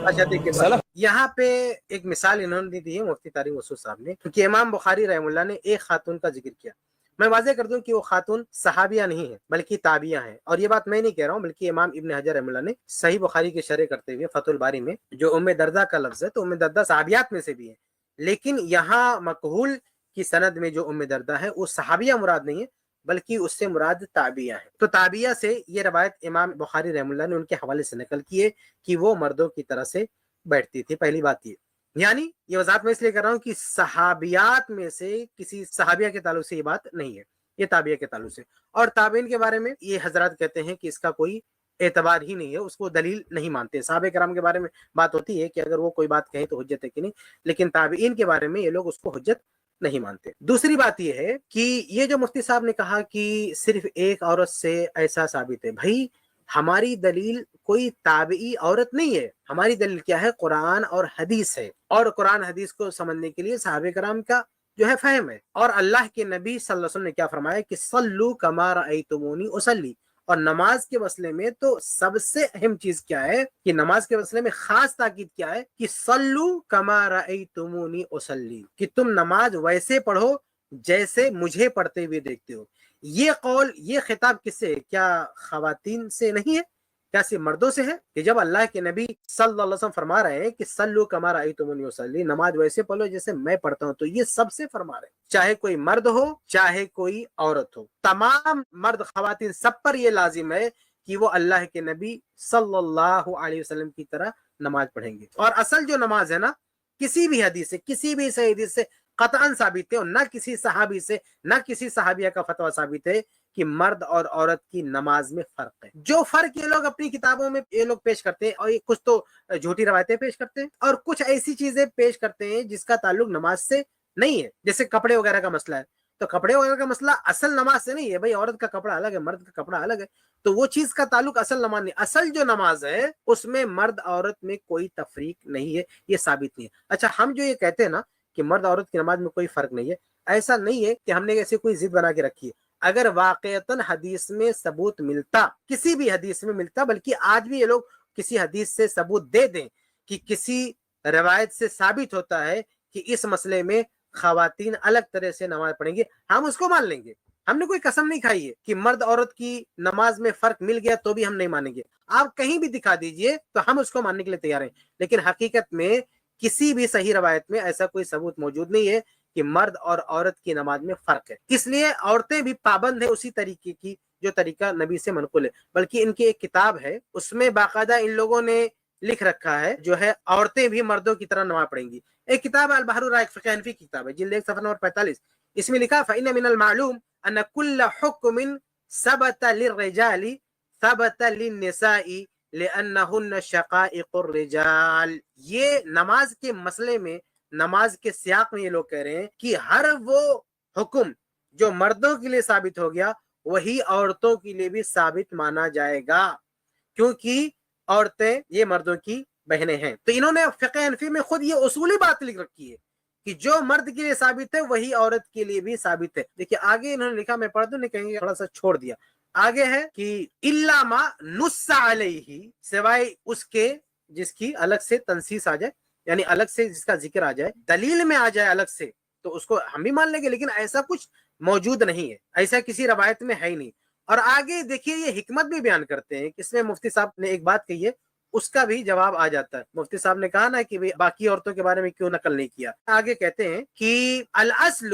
اچھا دیکھیے سلف یہاں پہ ایک مثال انہوں نے دی ہے مفتی طارق مسعود صاحب نے، کیونکہ امام بخاری رحم اللہ نے ایک خاتون کا ذکر کیا۔ میں واضح کر دوں کہ وہ خاتون صحابیہ نہیں ہے بلکہ تابعیہ ہیں، اور یہ بات میں نہیں کہہ رہا ہوں بلکہ امام ابن حجر رحم اللہ نے صحیح بخاری کی شرح کرتے ہوئے فتح الباری میں جو ام دردہ کا لفظ ہے تو ام دردہ صحابیات میں سے بھی ہے، لیکن یہاں مکحول کی سند میں جو ام دردہ ہے وہ صحابیہ مراد نہیں ہے بلکہ اس سے مراد تابعیہ ہے۔ تو تابعیہ سے یہ روایت امام بخاری رحم اللہ نے ان کے حوالے سے نقل کی ہے کہ وہ مردوں کی طرح سے بیٹھتی تھی۔ پہلی بات یہ، یعنی یہ وضاحت میں اس لیے کر رہا ہوں کہ صحابیات میں سے کسی صحابیہ کے تعلق سے یہ بات نہیں ہے، یہ تابعیہ کے تعلق سے۔ اور تابعین کے بارے میں یہ حضرات کہتے ہیں کہ اس کا کوئی اعتبار ہی نہیں ہے، اس کو دلیل نہیں مانتے۔ صحابہ کرام کے بارے میں بات ہوتی ہے کہ اگر وہ کوئی بات کہیں تو حجت ہے کہ نہیں، لیکن تابعین کے بارے میں یہ لوگ اس کو حجت نہیں مانتے۔ دوسری بات یہ ہے کہ یہ جو مفتی صاحب نے کہا کہ صرف ایک عورت سے ایسا ثابت ہے، بھائی ہماری دلیل کوئی تابعی عورت نہیں ہے، ہماری دلیل کیا ہے؟ قرآن اور حدیث ہے، اور قرآن حدیث کو سمجھنے کے لیے صحابہ کرام کا جو ہے فہم ہے، اور اللہ کے نبی صلی اللہ علیہ وسلم نے کیا فرمایا کہ صلو کما رأیتمونی اصلی۔ اور نماز کے مسئلے میں تو سب سے اہم چیز کیا ہے کہ نماز کے مسئلے میں خاص تاکید کیا ہے کہ صلو کما رأیتمونی اصلی، کہ تم نماز ویسے پڑھو جیسے مجھے پڑھتے ہوئے دیکھتے ہو۔ یہ قول، یہ خطاب کس سے؟ کیا خواتین سے نہیں ہے؟ کیا صرف مردوں سے ہے؟ کہ جب اللہ کے نبی صلی اللہ علیہ وسلم فرما رہے ہیں کہ صلو کما رأیتمونی اصلی، نماز ویسے پڑھو جیسے میں پڑھتا ہوں، تو یہ سب سے فرما رہے ہیں، چاہے کوئی مرد ہو چاہے کوئی عورت ہو، تمام مرد خواتین سب پر یہ لازم ہے کہ وہ اللہ کے نبی صلی اللہ علیہ وسلم کی طرح نماز پڑھیں گے۔ اور اصل جو نماز ہے نا، کسی بھی حدیث سے، کسی بھی صحیح حدیث سے قطعاً ثابت ہے، اور نہ کسی صحابی سے، نہ کسی صحابیہ کا فتویٰ ثابت ہے کہ مرد اور عورت کی نماز میں فرق ہے۔ جو فرق یہ لوگ اپنی کتابوں میں یہ لوگ پیش کرتے ہیں، اور کچھ تو جھوٹی روایتیں پیش کرتے ہیں، اور کچھ ایسی چیزیں پیش کرتے ہیں جس کا تعلق نماز سے نہیں ہے، جیسے کپڑے وغیرہ کا مسئلہ ہے، تو کپڑے وغیرہ کا مسئلہ اصل نماز سے نہیں ہے، بھائی عورت کا کپڑا الگ ہے، مرد کا کپڑا الگ ہے، تو وہ چیز کا تعلق اصل نماز نہیں، اصل جو نماز ہے اس میں مرد عورت میں کوئی تفریق نہیں ہے، یہ ثابت نہیں ہے۔ اچھا، ہم جو یہ کہتے ہیں نا کہ مرد عورت کی نماز میں کوئی فرق نہیں ہے، ایسا نہیں ہے کہ ہم نے ایسے کوئی ضد بنا کے رکھی ہے۔ اگر واقعتاً حدیث میں ثبوت ملتا، کسی بھی حدیث میں ملتا، بلکہ آج بھی یہ لوگ کسی حدیث سے ثبوت دے دیں کہ کسی روایت سے ثابت ہوتا ہے کہ اس مسئلے میں خواتین الگ طرح سے نماز پڑھیں گے، ہم اس کو مان لیں گے۔ ہم نے کوئی قسم نہیں کھائی ہے کہ مرد عورت کی نماز میں فرق مل گیا تو بھی ہم نہیں مانیں گے، آپ کہیں بھی دکھا دیجئے تو ہم اس کو ماننے کے لیے تیار ہیں، لیکن حقیقت میں کسی بھی صحیح روایت میں ایسا کوئی ثبوت موجود نہیں ہے کہ مرد اور عورت کی نماز میں فرق ہے۔ اس لیے عورتیں بھی پابند ہیں اسی طریقے کی جو طریقہ نبی سے منقول ہے، بلکہ ان کی ایک کتاب ہے، اس میں باقاعدہ ان لوگوں نے لکھ رکھا ہے جو ہے عورتیں بھی مردوں کی طرح نماز پڑھیں گی۔ ایک کتاب ہے البحر الرائق، فقہ حنفی کی کتاب ہے، جلد 1 صفحہ نمبر 45، اس میں لکھا فإن من المعلوم ان كل حكم ثبت للرجال ثبت للنساء لأنهن شقائق الرجال۔ یہ نماز کے مسئلے میں، نماز کے سیاق میں یہ لوگ کہہ رہے ہیں کہ ہر وہ حکم جو مردوں کے لیے ثابت ہو گیا وہی عورتوں کے لیے بھی ثابت مانا جائے گا، کیونکہ عورتیں یہ مردوں کی بہنیں ہیں۔ تو انہوں نے فقہ حنفی میں خود یہ اصولی بات لکھ رکھی ہے کہ جو مرد کے لیے ثابت ہے وہی عورت کے لیے بھی ثابت ہے۔ دیکھیے آگے انہوں نے لکھا، میں پڑھ دوں، نہیں کہیں گے تھوڑا سا چھوڑ دیا، آگے ہے کہ الا ما نص علیہ، سوائے اس کے جس کی الگ سے تنصیص آ جائے، یعنی الگ سے جس کا ذکر آ جائے، دلیل میں آ جائے الگ سے، تو اس کو ہم بھی مان لیں گے، لیکن ایسا کچھ موجود نہیں ہے، ایسا کسی روایت میں ہے ہی نہیں۔ اور آگے دیکھیے یہ حکمت بھی بیان کرتے ہیں، اس میں مفتی صاحب نے ایک بات کہی ہے، اس کا بھی جواب آ جاتا ہے۔ مفتی صاحب نے کہا نا کہ باقی عورتوں کے بارے میں کیوں نقل نہیں کیا، آگے کہتے ہیں کہ الاصل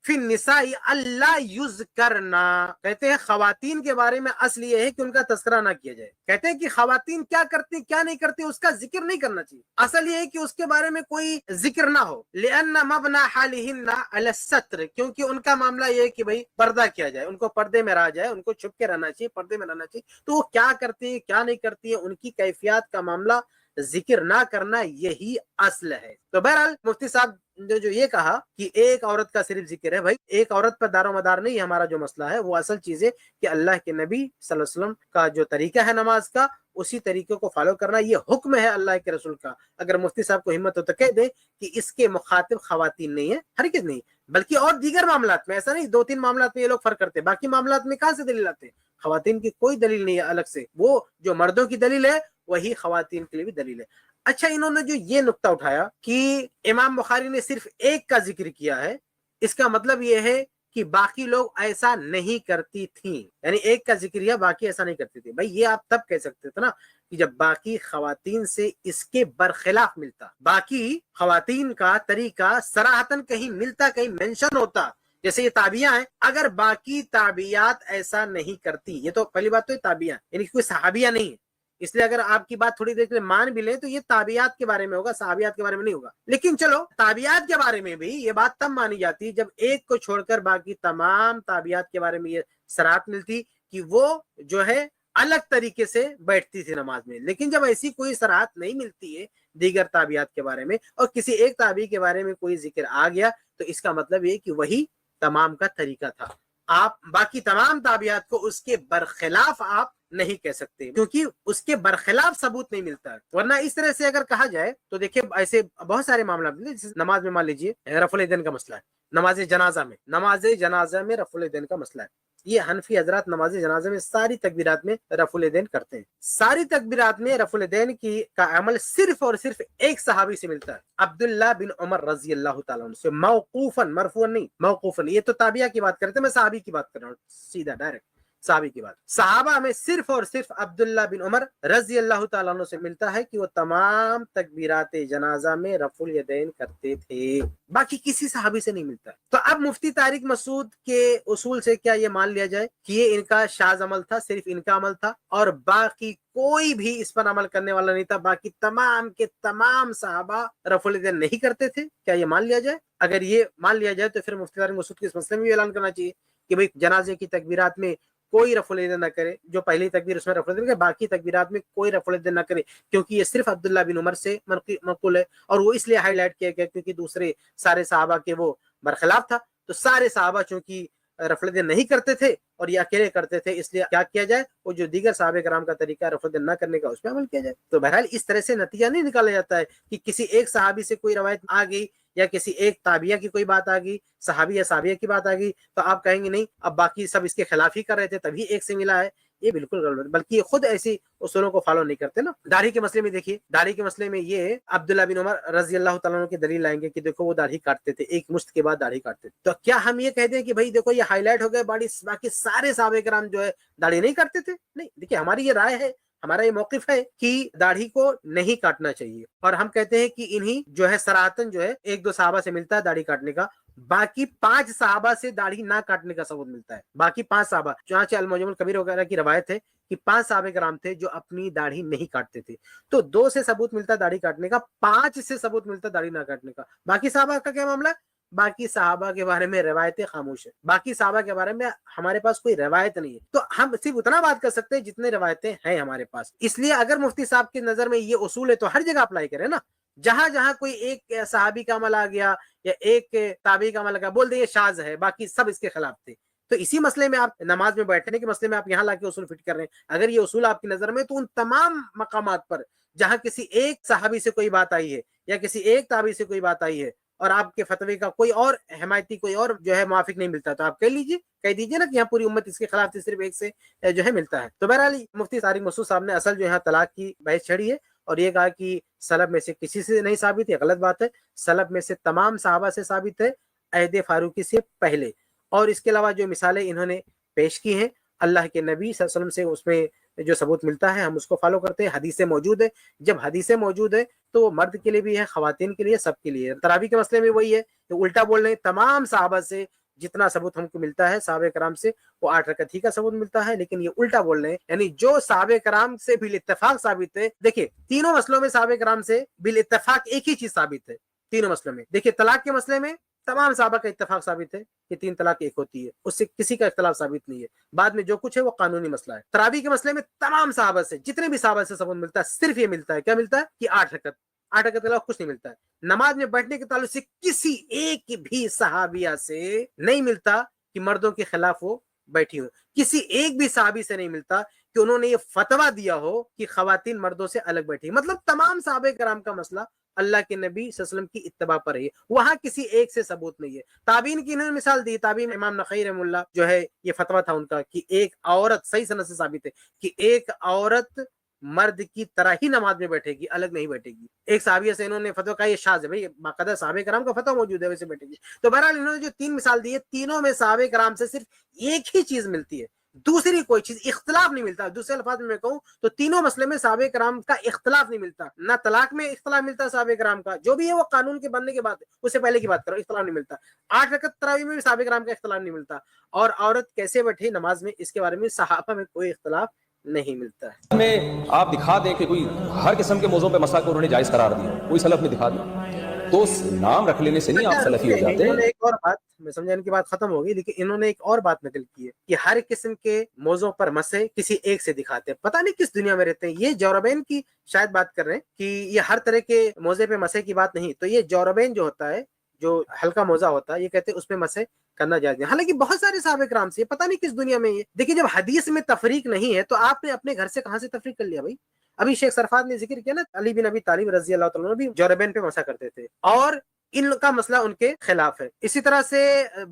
فی النساء اللہ یذکرنا، کہتے ہیں خواتین کے بارے میں اصل یہ ہے کہ ان کا تذکرہ نہ کیا جائے. کہتے ہیں کہ خواتین کیا کرتی کیا نہیں کرتی اس کا ذکر نہیں کرنا چاہیے، اصل یہ ہے کہ اس کے بارے میں کوئی ذکر نہ ہو. لأن مبنى حالہن علی الستر، کیونکہ ان کا معاملہ یہ ہے کہ بھئی پردہ کیا جائے، ان کو پردے میں رہا جائے، ان کو چھپ کے رہنا چاہیے، پردے میں رہنا چاہیے. تو وہ کیا کرتی ہے کیا نہیں کرتی ہے ان کی کیفیات کا معاملہ ذکر نہ کرنا یہی اصل ہے. تو بہرحال مفتی صاحب جو یہ کہا کہ ایک عورت کا صرف ذکر ہے، بھائی ایک عورت پر دار و مدار نہیں ہے ہمارا جو مسئلہ ہے، وہ اصل چیز ہے کہ اللہ کے نبی صلی اللہ علیہ وسلم کا جو طریقہ ہے نماز کا، اسی طریقے کو فالو کرنا، یہ حکم ہے اللہ کے رسول کا. اگر مفتی صاحب کو ہمت ہو تو کہہ دے کہ اس کے مخاطب خواتین نہیں ہیں، ہرگز نہیں، بلکہ اور دیگر معاملات میں. ایسا نہیں 2-3 معاملات میں یہ لوگ فرق کرتے، باقی معاملات میں کہاں سے دلیل آتے ہیں؟ خواتین کی کوئی دلیل نہیں ہے الگ سے، وہ جو مردوں کی دلیل ہے وہی خواتین کے لیے بھی دلیل ہے. اچھا، انہوں نے جو یہ نقطہ اٹھایا کہ امام بخاری نے صرف ایک کا ذکر کیا ہے، اس کا مطلب یہ ہے کہ باقی لوگ ایسا نہیں کرتی تھیں، یعنی ایک کا ذکر کیا باقی ایسا نہیں کرتی تھی. بھائی یہ آپ تب کہہ سکتے تھے نا کہ جب باقی خواتین سے اس کے برخلاف ملتا، باقی خواتین کا طریقہ صراحتاً کہیں ملتا، کہیں مینشن ہوتا، جیسے یہ تابعیاں ہیں، اگر باقی تابعیات ایسا نہیں کرتی. یہ تو پہلی بات تو یہ تابعیاں یعنی کوئی صحابیہ نہیں ہے، اس لیے اگر آپ کی بات تھوڑی دیر کے لیے مان بھی لیں تو یہ تابعیات کے بارے میں ہوگا، صحابیات کے بارے میں نہیں ہوگا. لیکن چلو تابعیات کے بارے میں بھی یہ بات تب مانی جاتی جب ایک کو چھوڑ کر باقی تمام تابعیات کے بارے میں یہ صراحت ملتی کہ وہ جو ہے الگ طریقے سے بیٹھتی تھی نماز میں. لیکن جب ایسی کوئی صراحت نہیں ملتی ہے دیگر تابعیات کے بارے میں اور کسی ایک تابعی کے بارے میں کوئی ذکر آ گیا تو اس کا مطلب یہ کہ وہی تمام کا طریقہ تھا. آپ باقی تمام تابعیات کو اس کے برخلاف آپ نہیں کہہ سکتے، کیونکہ اس کے برخلاف ثبوت نہیں ملتا ہے. ورنہ اس طرح سے اگر کہا جائے تو دیکھیں ایسے بہت سارے معاملات ہیں، جیسے نماز میں مان لیجیے رفع الیدین کا مسئلہ ہے، نماز جنازہ میں رفع الیدین کا مسئلہ ہے. یہ حنفی حضرات نماز جنازہ میں ساری تکبیرات میں رفع الیدین کرتے ہیں. ساری تکبیرات میں رفع الیدین کی کا عمل صرف اور صرف ایک صحابی سے ملتا ہے، عبداللہ بن عمر رضی اللہ تعالیٰ عنہ سے، موقوفاً، مرفوعاً نہیں، موقوفاً. یہ تو تابعہ کی بات کرتے ہیں، میں صحابی کی بات کر رہا ہوں، سیدھا ڈائریکٹ صحابی کی بات. صحابہ میں صرف اور صرف عبداللہ بن عمر رضی اللہ تعالیٰ عنہ سے ملتا ہے کہ وہ تمام تکبیرات جنازہ میں رفع الیدین کرتے تھے، باقی کسی صحابی سے نہیں ملتا. تو اب مفتی طارق مسعود کے اصول سے کیا یہ مان لیا جائے کہ یہ ان کا شاذ عمل تھا، صرف ان کا عمل تھا اور باقی کوئی بھی اس پر عمل کرنے والا نہیں تھا، باقی تمام کے تمام صحابہ رفع الیدین نہیں کرتے تھے؟ کیا یہ مان لیا جائے؟ اگر یہ مان لیا جائے تو پھر مفتی طارق مسعود کے اس مسئلے میں بھی اعلان کرنا چاہیے کہ بھئی جنازے کی تکبیرات میں کوئی رفع الیدین نہ کرے، جو پہلی تکبیر اس میں رفع الیدین کرے، باقی تکبیرات میں کوئی رفع الیدین نہ کرے، کیونکہ یہ صرف عبداللہ بن عمر سے منقول ہے. اور وہ اس لیے ہائی لائٹ کیا گیا کیونکہ دوسرے سارے صحابہ کے وہ برخلاف تھا. تو سارے صحابہ چونکہ رفع الیدین نہیں کرتے تھے اور یہ اکیلے کرتے تھے، اس لیے کیا کیا جائے، وہ جو دیگر صحابہ کرام کا طریقہ رفع الیدین نہ کرنے کا اس پہ عمل کیا جائے. تو بہرحال اس طرح سے نتیجہ نہیں نکالا جاتا ہے کہ کسی ایک صحابی سے کوئی روایت آ گئی یا کسی ایک تابعیہ کی کوئی بات آ گئی، صحابی یا صحابیہ کی بات آ گئی تو آپ کہیں گے نہیں اب باقی سب اس کے خلاف ہی کر رہے تھے تبھی ایک سے ملا ہے. یہ بالکل غلط، بلکہ یہ خود ایسی اصولوں کو فالو نہیں کرتے نا. داڑھی کے مسئلے میں دیکھیے، داڑھی کے مسئلے میں یہ عبداللہ بن عمر رضی اللہ تعالیٰ عنہ کی دلیل لائیں گے کہ دیکھو وہ داڑھی کاٹتے تھے، ایک مشت کے بعد داڑھی کاٹتے تھے. تو کیا ہم یہ کہتے ہیں کہ بھائی دیکھو یہ ہائی لائٹ ہو گئے باقی سارے صحابہ کرام جو ہے داڑھی نہیں کاٹتے تھے؟ نہیں، دیکھیے ہماری یہ رائے ہے، ہمارا یہ موقف ہے کہ داڑھی کو نہیں کاٹنا چاہیے، اور ہم کہتے ہیں کہ انہی جو ہے صراحتاً جو ہے 1-2 صحابہ سے ملتا ہے داڑھی کاٹنے کا، باقی 5 صحابہ سے داڑھی نہ کاٹنے کا ثبوت ملتا ہے. باقی 5 صحابہ، چنانچہ المعجم الکبیر وغیرہ کی روایت ہے کہ 5 صحابہ کرام تھے جو اپنی داڑھی نہیں کاٹتے تھے. تو 2 سے ثبوت ملتا داڑھی کاٹنے کا، 5 سے ثبوت ملتا داڑھی نہ کاٹنے کا. باقی صحابہ کا کیا معاملہ ہے؟ باقی صحابہ کے بارے میں روایتیں خاموش ہیں، باقی صحابہ کے بارے میں ہمارے پاس کوئی روایت نہیں ہے. تو ہم صرف اتنا بات کر سکتے ہیں جتنے روایتیں ہیں ہمارے پاس. اس لیے اگر مفتی صاحب کی نظر میں یہ اصول ہے تو ہر جگہ اپلائی کریں نا. جہاں جہاں کوئی ایک صحابی کا عمل آ گیا یا ایک تابعی کا عمل آ گیا، بول دیں یہ شاذ ہے، باقی سب اس کے خلاف تھے. تو اسی مسئلے میں آپ نماز میں بیٹھنے کے مسئلے میں آپ یہاں لا کے اصول فٹ کر رہے ہیں. اگر یہ اصول آپ کی نظر میں تو ان تمام مقامات پر جہاں کسی ایک صحابی سے کوئی بات آئی ہے یا کسی ایک تابعی سے کوئی بات آئی ہے اور آپ کے فتوی کا کوئی اور حمایتی کوئی اور جو ہے موافق نہیں ملتا تو آپ کہہ دیجیے نا کہ یہاں پوری امت اس کے خلاف تھی، صرف ایک سے جو ہے ملتا ہے. تو بہرحال مفتی طارق مسعود صاحب نے اصل جو ہے طلاق کی بحث چھڑی ہے اور یہ کہا کہ سلف میں سے کسی سے نہیں ثابت ہے، غلط بات ہے. سلف میں سے تمام صحابہ سے ثابت ہے، عہد فاروقی سے پہلے. اور اس کے علاوہ جو مثالیں انہوں نے پیش کی ہیں اللہ کے نبی صلی اللہ علیہ وسلم سے، اس میں جو ثبوت ملتا ہے ہم اس کو فالو کرتے ہیں. حدیثیں موجود ہے، جب حدیثیں موجود ہے تو وہ مرد کے لیے بھی ہے، خواتین کے لیے، سب کے لیے. تراویح کے مسئلے میں وہی ہے کہ الٹا بول رہے ہیں، تمام صحابہ سے جتنا ثبوت ہم کو ملتا ہے صحابہ کرام سے وہ 8 رکعت ہی کا ثبوت ملتا ہے، لیکن یہ الٹا بول رہے ہیں، یعنی جو صحابہ کرام سے بالاتفاق ثابت ہے. دیکھیں تینوں مسئلوں میں صحابہ کرام سے بالاتفاق ایک ہی چیز ثابت ہے تینوں مسئلوں میں. دیکھیں طلاق کے مسئلے میں تمام صحابہ کا اتفاق ثابت ہے کہ 3 طلاق ایک ہوتی ہے، اس سے کسی کا اختلاف ثابت نہیں ہے. بعد میں جو کچھ ہے وہ قانونی مسئلہ ہے. تراویح کے مسئلے میں تمام صحابہ سے جتنے بھی صحابہ سے ثبوت ملتا ہے صرف یہ ملتا ہے، کیا ملتا ہے کہ 8 رکعت. 8 رکعت کے علاوہ کچھ نہیں ملتا ہے. نماز میں بیٹھنے کے تعلق سے کسی ایک بھی صحابیہ سے نہیں ملتا کہ مردوں کے خلاف وہ بیٹھی ہو. کسی ایک بھی صحابی سے نہیں ملتا کہ انہوں نے یہ فتویٰ دیا ہو کہ خواتین مردوں سے الگ بیٹھی. مطلب تمام صحابہ کرام کا مسئلہ اللہ کے نبی صلی اللہ علیہ وسلم کی اتباع پر ہے، وہاں کسی ایک سے ثبوت نہیں ہے. تابعین کی انہوں نے مثال دی. تابعین امام نخعی رحمہ اللہ جو ہے یہ فتویٰ تھا ان کا کہ ایک عورت، صحیح سند سے ثابت ہے کہ ایک عورت مرد کی طرح ہی نماز میں بیٹھے گی، الگ نہیں بیٹھے گی. ایک صحابیہ سے انہوں نے فتویٰ کہا یہ شاذ ہے. بھائی باقاعدہ صحابہ کرام کا فتویٰ موجود ہے ویسے بیٹھے گی. تو بہرحال انہوں نے جو 3 مثال دی ہے تینوں میں صحابہ کرام سے صرف ایک ہی چیز ملتی ہے، دوسری کوئی چیز، اختلاف نہیں ملتا. دوسرے الفاظ میں کہوں تو تینوں مسئلے میں صحابہ کرام کا اختلاف نہیں ملتا. نہ طلاق میں اختلاف ملتا صحابہ کرام کا، جو بھی ہے وہ قانون کے بننے کے بعد ہے، اس سے پہلے کی بات کرو، اختلاف نہیں ملتا. 8 رکعت تراویح میں بھی صحابہ کرام کا اختلاف نہیں ملتا. اور عورت کیسے بیٹھے نماز میں اس کے بارے میں صحابہ میں کوئی اختلاف نہیں ملتا ہے. میں آپ دکھا دیں کہ کوئی ہر قسم کے موضوع پہ مسئلہ کو انہوں نے جائز قرار دیا، کوئی سلف میں دکھا دیں تو اس نام رکھ لینے سے نہیں آپ سلفی ہو جاتے. انہوں نے ایک اور بات، میں سمجھا ان کی بات ختم ہوگی، لیکن انہوں نے ایک اور بات نقل کی ہے کہ ہر قسم کے موضوع پر مسئلے کسی ایک سے دکھاتے ہیں. پتہ نہیں کس دنیا میں رہتے ہیں. یہ جوربین کی شاید بات کر رہے ہیں کہ یہ ہر طرح کے موضوع پہ مسئلے کی بات نہیں. تو یہ جوربین جو ہوتا ہے، جو ہلکا موضوع ہوتا ہے، یہ کہتے ہیں اس پہ مسئلے کرنا جائز نہیں. حالانکہ بہت سارے صحابہ کرام سے پتہ نہیں کس دنیا میں یہ. دیکھیں جب حدیث میں تفریق نہیں ہے تو آپ نے اپنے گھر سے کہاں سے تفریق کر لیا بھائی. ابھی شیخ سرفات نے ذکر کیا نا، علی بن ابی طالب رضی اللہ تعالیٰ عنہ بھی جوربین پہ مسا کرتے تھے اور ان کا مسئلہ ان کے خلاف ہے. اسی طرح سے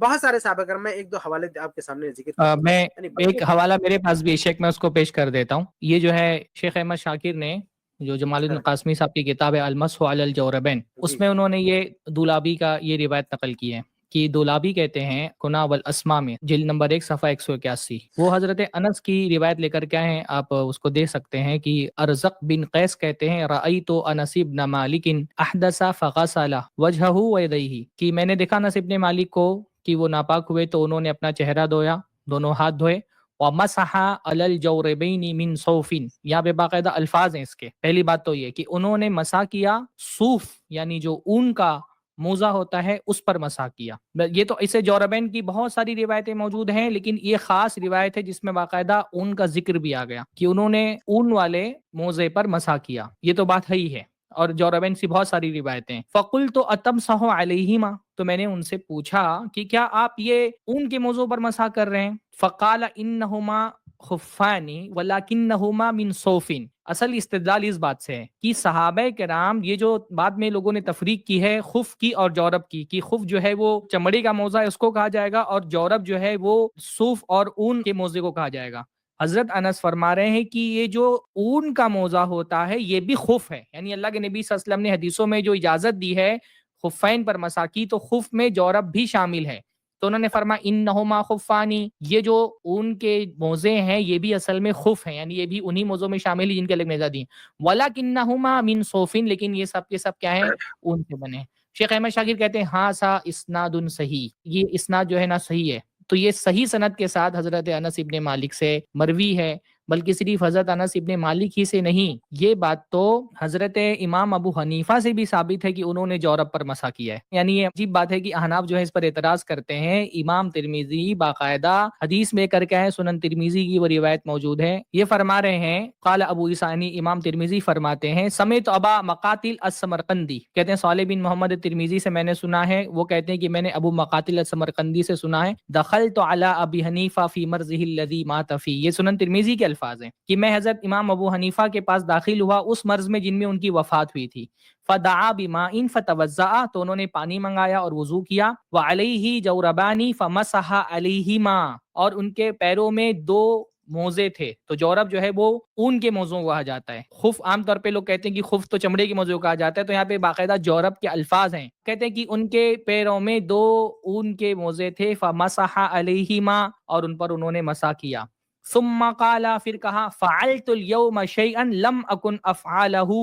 بہت سارے صحابہ کرام، میں 1-2 حوالے آپ کے سامنے ذکر میں ایک حوالہ میرے پاس بھی شیخ، میں اس کو پیش کر دیتا ہوں. یہ جو ہے شیخ احمد شاکر نے جو جمال الدین قاسمی صاحب کی کتاب ہے المسح علی الجوربین، اس میں انہوں نے یہ دولابی کا یہ روایت نقل کی ہے کہ دولابی کہتے ہیں کنا والاسماء میں جلد نمبر 1 صفحہ 181، وہ حضرت انس کی روایت لے کر کیا ہیں، آپ اس کو دیکھ سکتے ہیں کہ ارزق بن قیس کہتے ہیں رأیت انس بن مالک احدث فغسل وجهه ويديه، کہ میں نے دیکھا انس بن مالک کو کہ وہ ناپاک ہوئے تو انہوں نے اپنا چہرہ دھویا، دونوں ہاتھ دھوئے. وَمَسَحَ عَلَى الْجَوْرَبَيْنِ مِنْ صَوْفٍ، یہاں پہ باقاعدہ الفاظ ہیں اس کے. پہلی بات تو یہ کہ انہوں نے مسح کیا صوف یعنی جو اون کا موزہ ہوتا ہے اس پر مسح کیا. یہ تو اسے جوربین کی بہت ساری روایتیں موجود ہیں، لیکن یہ خاص روایت ہے جس میں باقاعدہ اون کا ذکر بھی آ گیا کہ انہوں نے اون والے موزے پر مسح کیا. یہ تو بات ہے ہی ہے، اور جوربین سے بہت ساری روایتیں. فَقُلْتُ أَتَمْسَحُ عَلَيْهِمَا، تو میں نے ان سے پوچھا کہ کیا آپ یہ اون کے موضوع پر مسح کر رہے ہیں؟ فَقَالَ إِنَّهُمَا خُفَّانِ وَلَكِنَّهُمَا مِنْ صَوْفٍ. اصل استدلال اس بات سے ہے کہ صحابہ کرام، یہ جو بعد میں لوگوں نے تفریق کی ہے خف کی اور جورب کی، کہ خف جو ہے وہ چمڑے کا موزہ ہے اس کو کہا جائے گا، اور جورب جو ہے وہ صوف اور اون کے موزے کو کہا جائے گا. حضرت انس فرما رہے ہیں کہ یہ جو اون کا موزہ ہوتا ہے یہ بھی خف ہے، یعنی اللہ کے نبی صلی اللہ علیہ وسلم نے حدیثوں میں جو اجازت دی ہے خفین پر مسح کی تو خف میں جورب بھی شامل ہے. تو انہوں نے فرمایا انہما خفانی، یہ جو اون کے موزے ہیں یہ بھی اصل میں خف ہیں، یعنی یہ بھی انہی موزوں میں شامل ہیں جن کے الگ نظر دی. وَلَكِنَّهُمَا مِنْ صَوْفٍ، لیکن یہ سب کے سب کیا ہیں، اون سے بنے. شیخ احمد شاکر کہتے ہیں ہاں سا اسناد صحیح، یہ اسناد جو ہے نا صحیح ہے. تو یہ صحیح سند کے ساتھ حضرت انس ابن مالک سے مروی ہے، بلکہ صرف حضرت انس ابن مالک ہی سے نہیں، یہ بات تو حضرت امام ابو حنیفہ سے بھی ثابت ہے کہ انہوں نے جورب پر مسح کیا ہے. یعنی یہ عجیب بات ہے کہ احناف جو ہے اس پر اعتراض کرتے ہیں. امام ترمذی باقاعدہ حدیث میں کر کے ہے، سنن ترمذی کی وہ روایت موجود ہے. یہ فرما رہے ہیں قال ابو عیسانی، امام ترمذی فرماتے ہیں سمعت ابا مقاتل السمرقندی، کہتے ہیں صالح بن محمد ترمذی سے میں نے سنا ہے، وہ کہتے ہیں کہ میں نے ابو مقاتل السمرقندی سے سنا ہے دخلت علی ابی حنیفہ فی مرضه الذی مات فی، یہ سنن ترمذی کے الفاظ ہیں کہ میں حضرت امام ابو حنیفہ کے پاس داخل ہوا اس مرض میں جن میں ان کی وفات ہوئی تھی. فدعا بماء فتوضأ، تو انہوں نے پانی منگایا اور وضو کیا. وعلیہ جوربانی فمسح علیہما، اور ان کے پیروں میں 2 موزے تھے. تو جورب جو ہے وہ اون کے موزوں کو کہا جاتا ہے. خف عام طور پہ لوگ کہتے ہیں کہ خف تو چمڑے کے موزوں کو کہا جاتا ہے، تو یہاں پہ باقاعدہ جورب کے الفاظ ہیں. کہتے ہیں کہ ان کے پیروں میں 2 اون کے موزے تھے. فمسح علیہما، اور ان پر انہوں نے مسح کیا. ثم قال پھر کہا فعلت اليوم شيئا لم اكن افعله،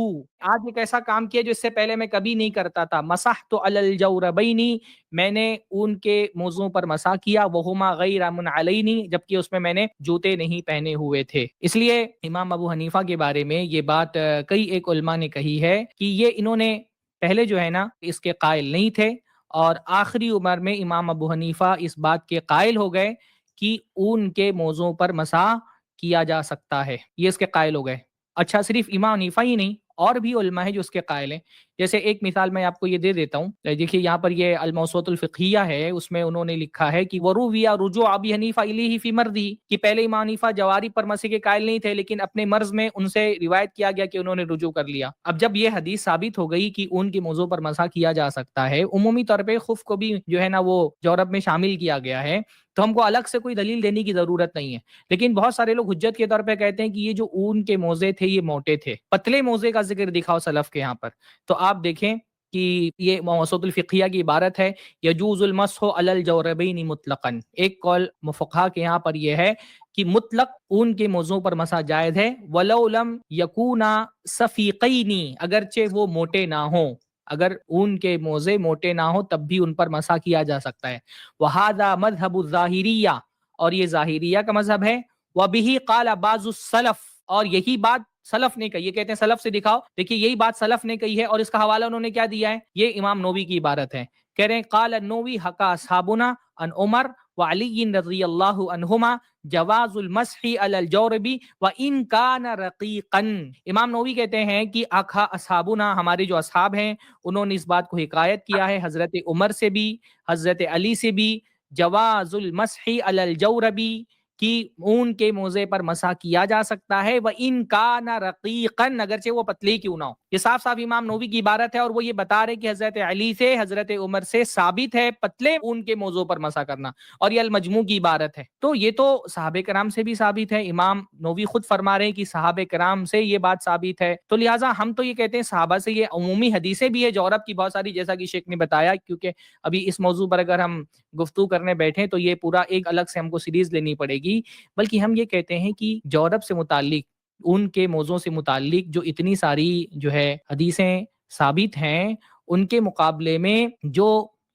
آج ایک ایسا کام کیا جو اس سے پہلے میں کبھی نہیں کرتا تھا. مسحت علی الجوربین، میں نے اون کے موزوں پر مسح کیا، وہما غیر منعلین، جبکہ اس میں نے جوتے نہیں پہنے ہوئے تھے. اس لیے امام ابو حنیفہ کے بارے میں یہ بات کئی ایک علماء نے کہی ہے کہ یہ انہوں نے پہلے جو ہے نا اس کے قائل نہیں تھے، اور آخری عمر میں امام ابو حنیفہ اس بات کے قائل ہو گئے کہ اون کے موضوع پر مسح کیا جا سکتا ہے، یہ اس کے قائل ہو گئے. اچھا، صرف امام حنیفہ ہی نہیں، اور بھی علماء ہیں جو اس کے قائل ہیں. جیسے ایک مثال میں آپ کو یہ دے دیتا ہوں، دیکھیے یہاں پر یہ الموسوعۃ الفقہیہ ہے، اس میں انہوں نے لکھا ہے کہ ورویہ رجوع ابی حنیفہ الیہ فی مرضی، کہ پہلے امام حنیفہ جواری پر مسح کے قائل نہیں تھے، لیکن اپنے مرض میں ان سے روایت کیا گیا کہ انہوں نے رجوع کر لیا. اب جب یہ حدیث ثابت ہو گئی کہ اون کے موضوع پر مسح کیا جا سکتا ہے، عمومی طور پہ خف کو بھی جو ہے نا وہ جورب میں شامل کیا گیا ہے، تو ہم کو الگ سے کوئی دلیل دینے کی ضرورت نہیں ہے. لیکن بہت سارے لوگ حجت کے طور پہ کہتے ہیں کہ یہ جو اون کے موزے تھے یہ موٹے تھے، پتلے موزے کا ذکر دکھاؤ سلف کے یہاں پر. تو آپ دیکھیں کہ یہ موسوعۃ الفقہیہ کی عبارت ہے، یجوز المسح علی الجوربین مطلقا. ایک قول مفقہا کے یہاں پر یہ ہے کہ مطلق اون کے موضوع پر مسح جائز ہے، ولو لم یکونا صفیقین، اگرچہ وہ موٹے نہ ہوں، اگر اون کے موزے موٹے نہ ہوں تب بھی ان پر مسح کیا جا سکتا ہے. وہذا مذہب الظاہریہ، اور یہ ظاہریہ کا مذہب ہے. وبہ قال بعض السلف، اور یہی بات سلف نے کہی. یہ کہتے ہیں سلف سے دکھاؤ، دیکھیے یہی بات سلف نے کہی ہے، اور اس کا حوالہ انہوں نے کیا دیا ہے، یہ امام نووی کی عبارت ہے. کہہ رہے ہیں قال النووی حکا اصحابنا عن عمر وعلی رضی اللہ عنہما جواز المسح علی الجورب وان کان رقیقا. امام نووی کہتے ہیں کہ حکا اصحابنا، ہمارے جو اصحاب ہیں انہوں نے اس بات کو حکایت کیا ہے حضرت عمر سے بھی، حضرت علی سے بھی، جواز المسح علی الجورب، کہ اون کے موزے پر مسح کیا جا سکتا ہے، وَإِن كَانَ رَقِيقًا، اگرچہ وہ پتلی کیوں نہ ہو. یہ صاف صاف امام نووی کی عبارت ہے، اور وہ یہ بتا رہے کہ حضرت علی سے، حضرت عمر سے ثابت ہے پتلے اون کے موضوع پر مسح کرنا، اور یہ المجموع کی عبارت ہے. تو یہ تو صحابہ کرام سے بھی ثابت ہے، امام نووی خود فرما رہے ہیں کہ صحابہ کرام سے یہ بات ثابت ہے. تو لہٰذا ہم تو یہ کہتے ہیں صحابہ سے یہ عمومی حدیثیں بھی ہے جورب کی بہت ساری، جیسا کہ شیخ نے بتایا، کیونکہ ابھی اس موضوع پر اگر ہم گفتگو کرنے بیٹھیں تو یہ پورا ایک الگ سے ہم کو سیریز لینی پڑے گی. بلکہ ہم یہ کہتے ہیں کہ جورب سے متعلق، ان کے موضوع سے متعلق جو اتنی ساری جو ہے حدیثیں ثابت ہیں، ان کے مقابلے میں جو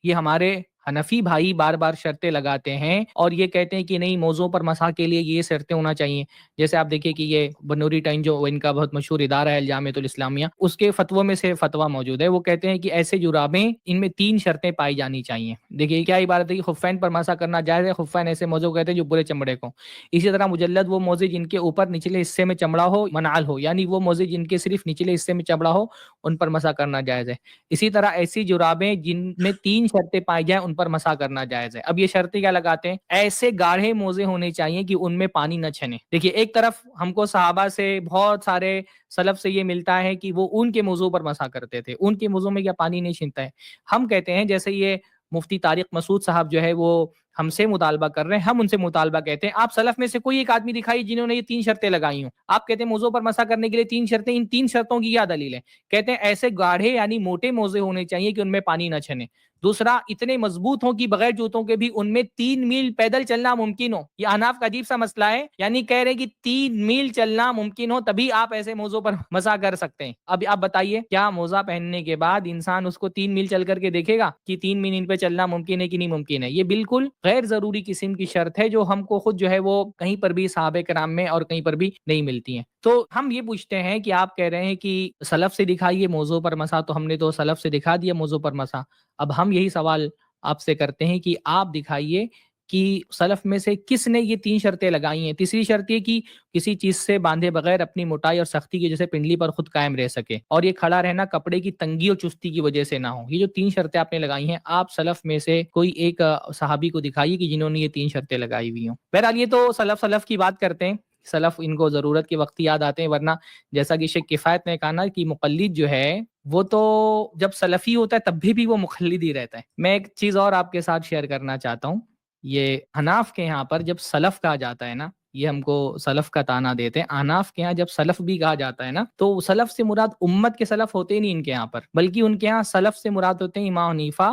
یہ ہمارے حنفی بھائی بار بار شرطیں لگاتے ہیں اور یہ کہتے ہیں کہ نہیں موضوع پر مسح کے لیے یہ شرطیں ہونا چاہیے. جیسے آپ دیکھیں کہ یہ بنوری ٹائم جو ان کا بہت مشہور ادارہ ہے الجامعۃ الاسلامیہ، اس کے فتووں میں سے فتویٰ موجود ہے. وہ کہتے ہیں کہ ایسے جرابیں ان میں 3 شرطیں پائی جانی چاہیے. دیکھیے کیا عبارت ہے کہ خفین پر مسح کرنا جائز ہے. خفین ایسے موضوع کہتے ہیں جو برے چمڑے کو. اسی طرح مجلد وہ موزے جن کے اوپر نچلے حصے میں چمڑا ہو منعل ہو، یعنی وہ موزے جن کے صرف نچلے حصے میں چمڑا ہو ان پر مسح کرنا جائز ہے. اسی طرح ایسی جرابیں جن میں 3 شرطیں پائی جائیں ان پر مسح کرنا جائز ہے. اب یہ شرطیں کیا لگاتے ہیں، ایسے گاڑھے موزے ہونے چاہیے کہ ان میں پانی نہ چھنے. دیکھیے ایک طرف ہم کو صحابہ سے بہت سارے سلف سے یہ ملتا ہے کہ وہ ان کے موضوع پر مسح کرتے تھے، ان کے موضوع میں کیا پانی نہیں چھنتا ہے. ہم کہتے ہیں جیسے یہ مفتی طارق مسعود صاحب جو ہے وہ ہم سے مطالبہ کر رہے ہیں، ہم ان سے مطالبہ کہتے ہیں آپ سلف میں سے کوئی ایک آدمی دکھائیے جنہوں نے یہ 3 شرطیں لگائی ہوں. آپ کہتے ہیں موضوع پر مسح کرنے کے لیے 3 شرطیں، ان 3 شرطوں کی کیا دلیل ہے؟ کہتے ہیں ایسے گاڑھے یعنی موٹے موزے ہونے چاہیے کہ ان میں پانی نہ چھنے. دوسرا اتنے مضبوط ہوں کہ بغیر جوتوں کے بھی ان میں 3 میل پیدل چلنا ممکن ہو. یہ احناف کا عجیب سا مسئلہ ہے، یعنی کہہ رہے کہ 3 میل چلنا ممکن ہو تبھی آپ ایسے موضوع پر مسح کر سکتے ہیں. اب آپ بتائیے کیا موزہ پہننے کے بعد انسان اس کو 3 میل چل کر کے دیکھے گا کہ 3 میل ان پہ چلنا ممکن ہے کہ نہیں ممکن ہے؟ یہ بالکل غیر ضروری قسم کی شرط ہے جو ہم کو خود جو ہے وہ کہیں پر بھی صحابہ کرام میں اور کہیں پر بھی نہیں ملتی ہیں. تو ہم یہ پوچھتے ہیں کہ آپ کہہ رہے ہیں کہ سلف سے دکھائیے موضوع پر مسح، تو ہم نے تو سلف سے دکھا دیا موضوع پر مسح. اب ہم یہی سوال آپ سے کرتے ہیں کہ آپ دکھائیے کہ سلف میں سے کس نے یہ 3 شرطیں لگائی ہیں. تیسری شرط یہ کہ کسی چیز سے باندھے بغیر اپنی موٹائی اور سختی کی جیسے پنڈلی پر خود قائم رہ سکے، اور یہ کھڑا رہنا کپڑے کی تنگی اور چستی کی وجہ سے نہ ہو. یہ جو 3 شرطیں آپ نے لگائی ہیں، آپ سلف میں سے کوئی ایک صحابی کو دکھائیے کہ جنہوں نے یہ 3 شرطیں لگائی ہوئی ہوں. بہرحال یہ تو سلف کی بات کرتے ہیں، سلف ان کو ضرورت کے وقت یاد آتے ہیں، ورنہ جیسا کہ شیخ کفایت نے کہا نا کہ مقلد جو ہے وہ تو جب سلفی ہوتا ہے تب بھی وہ مقلد ہی رہتا ہے. میں ایک چیز اور آپ کے ساتھ شیئر کرنا چاہتا ہوں. یہ حناف کے یہاں پر جب سلف کہا جاتا ہے نا، یہ ہم کو سلف کا تانا دیتے ہیں. حناف کے یہاں جب سلف بھی کہا جاتا ہے نا تو سلف سے مراد امت کے سلف ہوتے ہی نہیں ان کے یہاں پر، بلکہ ان کے یہاں سلف سے مراد ہوتے ہیں امام حنیفہ،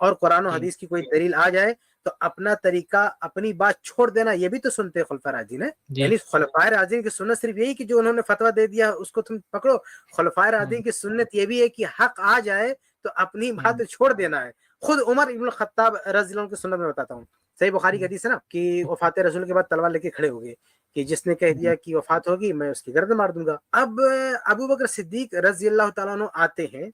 اور قرآن و جی حدیث کی کوئی دلیل آ جائے تو اپنا طریقہ اپنی بات چھوڑ دینا، یہ بھی تو سنتے خلفاء راشدین ہے. جی یعنی خلفاء راشدین کی سنت صرف یہی کہ جو انہوں نے فتویٰ دے دیا اس کو تم پکڑو. خلفاء راشدین کی سنت یہ بھی ہے کہ حق آ جائے تو اپنی بات چھوڑ دینا ہے. خود عمر ابن الخطاب رضی اللہ عنہ کی سنت میں بتاتا ہوں، صحیح بخاری کی حدیث ہے نا کہ وفات رسول کے بعد تلوار لے کے کھڑے ہو گئے کہ جس نے کہہ دیا کہ وفات ہوگی میں اس کی گردن مار دوں گا. اب ابو بکر صدیق رضی اللہ تعالیٰ عنہ آتے ہیں